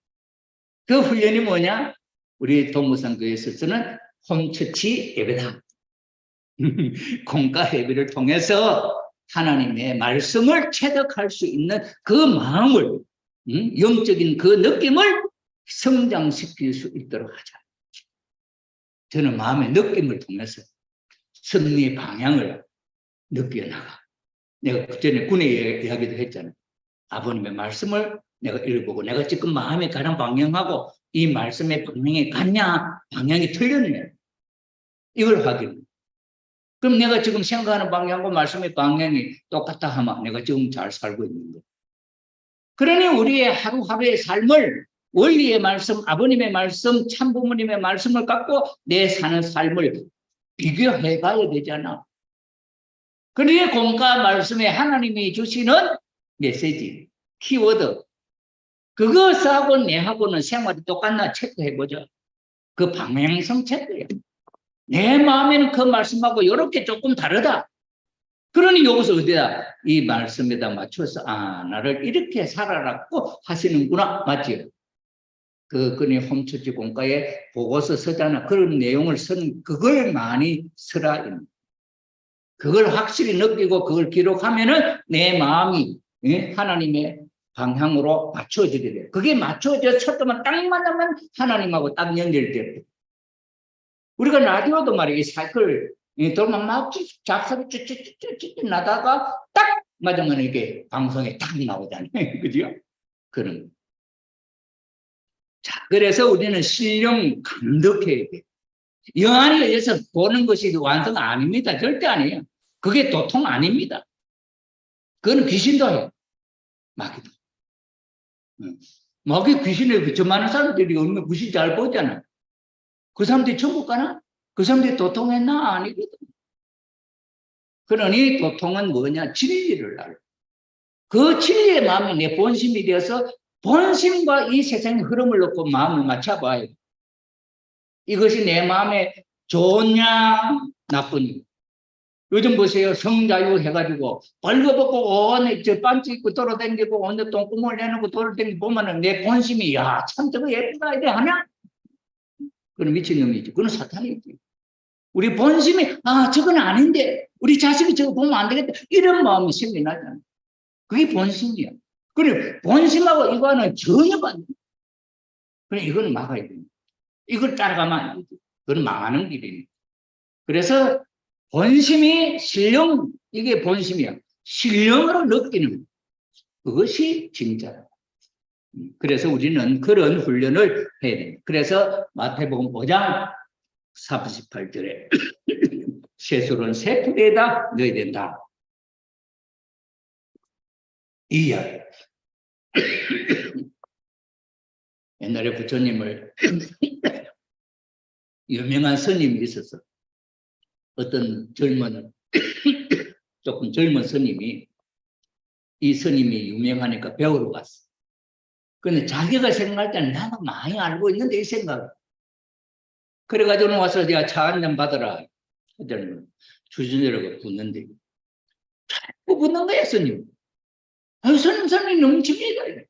그 훈련이 뭐냐? 우리 동무상교에서 쓰는 홈처치 예배다. 공과 예배를 통해서 하나님의 말씀을 체득할 수 있는 그 마음을, 영적인 그 느낌을 성장시킬 수 있도록 하자. 저는 마음의 느낌을 통해서 승리의 방향을 느껴나가. 내가 그전에 군의 이야기도 했잖아요. 아버님의 말씀을 내가 읽어보고 내가 지금 마음에 가는 방향하고 이 말씀의 방향이 같냐, 방향이 틀렸냐, 이걸 확인해. 그럼 내가 지금 생각하는 방향과 말씀의 방향이 똑같다 하면 내가 지금 잘 살고 있는 거예요. 그러니 우리의 하루하루의 삶을 원리의 말씀, 아버님의 말씀, 참부모님의 말씀을 갖고 내 사는 삶을 비교해 봐야 되잖아. 그러니 공과 말씀에 하나님이 주시는 메시지, 키워드, 그것하고 내하고는 생활이 똑같나 체크해보죠. 그 방향성 체크해요. 내 마음에는 그 말씀하고 이렇게 조금 다르다. 그러니 여기서 어디다? 이 말씀에다 맞춰서 나를 이렇게 살아라고 하시는구나. 맞죠? 그니 홈처치 공과에 보고서 쓰잖아. 그런 내용을 쓴 그걸 많이 쓰라. 그걸 확실히 느끼고 그걸 기록하면은 내 마음이 하나님의 방향으로 맞춰지게 돼요. 그게 맞춰져 쳤더만 딱 맞으면 하나님하고 딱 연결돼요. 우리가 라디오도 말이야, 이 사이클 돌만 막 잡소리 쭈쭈쭈쭈 나다가 딱 맞으면 이게 방송에 딱 나오잖아요. 그죠? 그런. 자, 그래서 우리는 신령 감독해야 돼. 영안에 의해서 보는 것이 완성 아닙니다. 절대 아니에요. 그게 도통 아닙니다. 그건 귀신도 해요. 마귀도. 마귀 귀신에 저 많은 사람들이 얼마나 귀신 잘 보잖아요. 그 사람들이 천국 가나? 그 사람들이 도통했나? 아니거든. 그러니 도통은 뭐냐? 진리를 알고. 그 진리의 마음이 내 본심이 되어서 본심과 이 세상의 흐름을 놓고 마음을 맞춰봐야 돼. 이것이 내 마음에 좋냐, 나쁘냐. 요즘 보세요. 성자유 해가지고 벌거벗고 오늘 저 반지 입고 돌아다니고 오늘 똥구멍을 내놓고 돌아다니고 보면은 내 본심이 야 참 저거 예쁘다 이래 하나? 그건 미친놈이지. 그건 사탄이지. 우리 본심이 아 저건 아닌데 우리 자식이 저거 보면 안 되겠다 이런 마음이 생겨나잖아. 그게 본심이야. 그래 본심하고 이거는 전혀 반대. 그래 이거는 막아야 됩니다. 이걸 따라가면 안 되지. 그건 망하는 길이니까. 그래서 본심이 신령 이게 본심이야. 신령으로 느끼는 그것이 진짜다. 그래서 우리는 그런 훈련을 해야 됩니다. 그래서 마태복음 5장 38절에 세술은 세 푸대에다 넣어야 된다. 이 이야기. 옛날에 부처님을 유명한 스님이 있었어. 어떤 조금 젊은 스님이 이 스님이 유명하니까 배우러 갔어. 근데 자기가 생각할 때는 나도 많이 알고 있는데 이 생각. 그래가지고 와서 내가 차 한 잔 받아라. 주전이라고 붙는데 자꾸 붙는 거야 스님. 아유 스님 넘칩니다.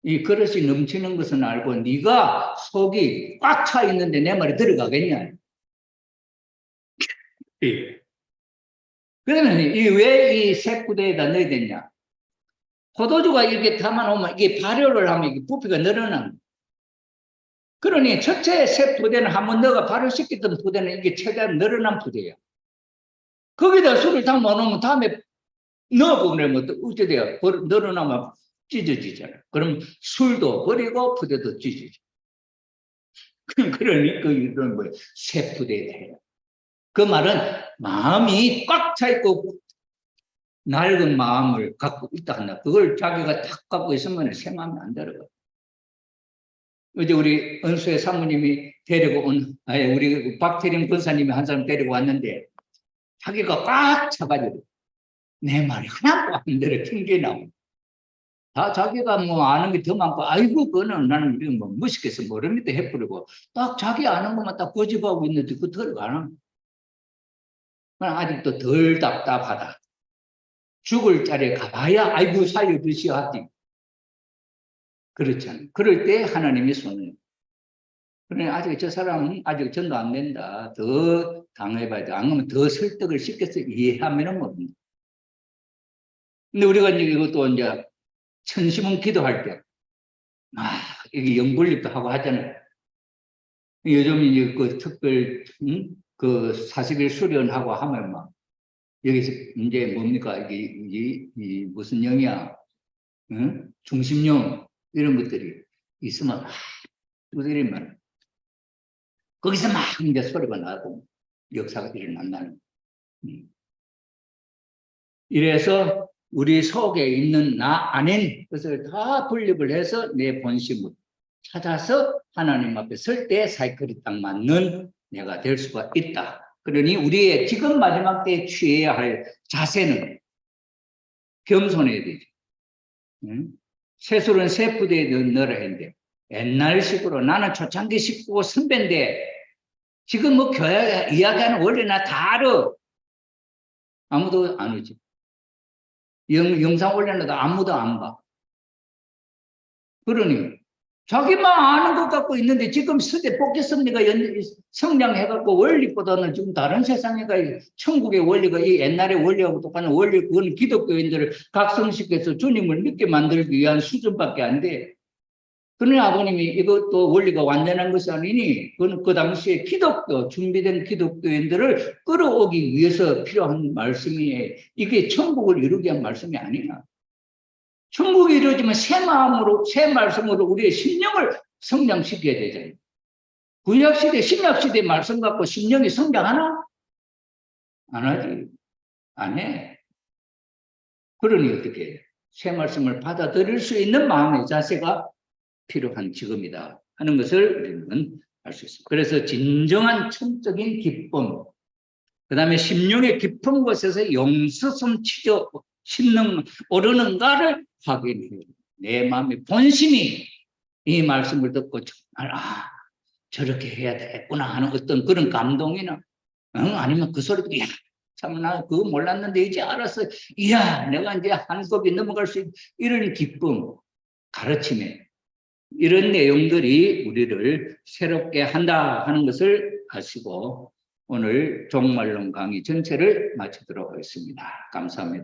이 그릇이 넘치는 것은 알고 네가 속이 꽉 차 있는데 내 말이 들어가겠냐. 예. 그러면 왜 이 쇠구대에다 넣어야 되냐. 포도주가 이렇게 담아놓으면 이게 발효를 하면 이게 부피가 늘어나는. 그러니 첫째 새 부대는 한번 넣어가 발효시켰던 부대는 이게 최대한 늘어난 부대예요. 거기다 술을 담아놓으면 다음에 넣어보면 어떻게 돼요? 늘어나면 찢어지잖아요. 그럼 술도 버리고 부대도 찢어지죠. 그러니까 이런 거예요. 새 부대에 해요. 그 말은 마음이 꽉 차 있고 낡은 마음을 갖고 있다 한다. 그걸 자기가 딱 갖고 있으면 새 마음이 안 들어가요. 어제 우리 은수의 사모님이 데리고 우리 박태림 권사님이 한 사람 데리고 왔는데 자기가 꽉 차가지고 내 말이 하나도 안 들어 튕겨나오고 다 자기가 뭐 아는 게 더 많고 아이고 그거는 나는 이런 뭐 무식해서 모릅니다 해버리고 딱 자기 아는 것만 딱 고집하고 있는데 그거 들어가나? 아직도 덜 답답하다. 죽을 자리에 가봐야 아이고 살려주시오 하지. 그렇잖아요. 그럴 때 하나님이 손을. 그래 아직 저 사람은 아직 전도 안 된다. 더 당해봐야 돼. 안 그러면 더 설득을 시켜서 이해하면은 모릅니다. 근데 우리가 이제 이것도 이제 천심은 기도할 때, 이게 영불립도 하고 하잖아요. 요즘 이제 그 특별 그 40일 수련하고 하면 막 여기서 이제 뭡니까 이게 무슨 영이야? 응? 중심령 이런 것들이 있으면 두드리 말. 거기서 막 이제 소리가 나고 역사가 일어난다는. 이래서 우리 속에 있는 나 아닌 것을 다 분립을 해서 내 본심을 찾아서 하나님 앞에 설 때 사이클이 딱 맞는 내가 될 수가 있다. 그러니 우리의 지금 마지막 때에 취해야 할 자세는 겸손해야 되죠. 세술은 세 부대에 넣으라 했는데 옛날식으로 나는 초창기 식구 선배인데 지금 뭐 교회 이야기하는 원리나 다 알아. 아무도 안 오지. 영상 올려놔도 아무도 안 봐. 그러니 자기만 아는 것 갖고 있는데 지금 세대 복귀 섭리가 성장해갖고 원리보다는 지금 다른 세상에가 천국의 원리가 이 옛날의 원리하고 똑같은 원리 그건 기독교인들을 각성시켜서 주님을 믿게 만들기 위한 수준밖에 안 돼. 그러니 아버님이 이것도 원리가 완전한 것이 아니니 그건 그 당시에 준비된 기독교인들을 끌어오기 위해서 필요한 말씀이에요. 이게 천국을 이루기 위한 말씀이 아니야. 천국이 이루어지면 새 마음으로, 새 말씀으로 우리의 심령을 성장시켜야 되잖아요. 구약시대, 신약시대 말씀 갖고 심령이 성장하나? 안 하지. 안 해. 그러니 어떻게 해? 새 말씀을 받아들일 수 있는 마음의 자세가 필요한 지금이다 하는 것을 우리는 알 수 있습니다. 그래서 진정한 천적인 기쁨, 그 다음에 심령의 깊은 곳에서 용서성 치저 심는 오르는가를 확인해요. 내 마음의 본심이 이 말씀을 듣고 정말 저렇게 해야 되겠구나 하는 어떤 그런 감동이나 아니면 그 소리도 야 참, 나 그거 몰랐는데 이제 알았어. 이야, 내가 이제 한 급이 넘어갈 수 있는 이런 기쁨, 가르침에 이런 내용들이 우리를 새롭게 한다 하는 것을 아시고 오늘 종말론 강의 전체를 마치도록 하겠습니다. 감사합니다.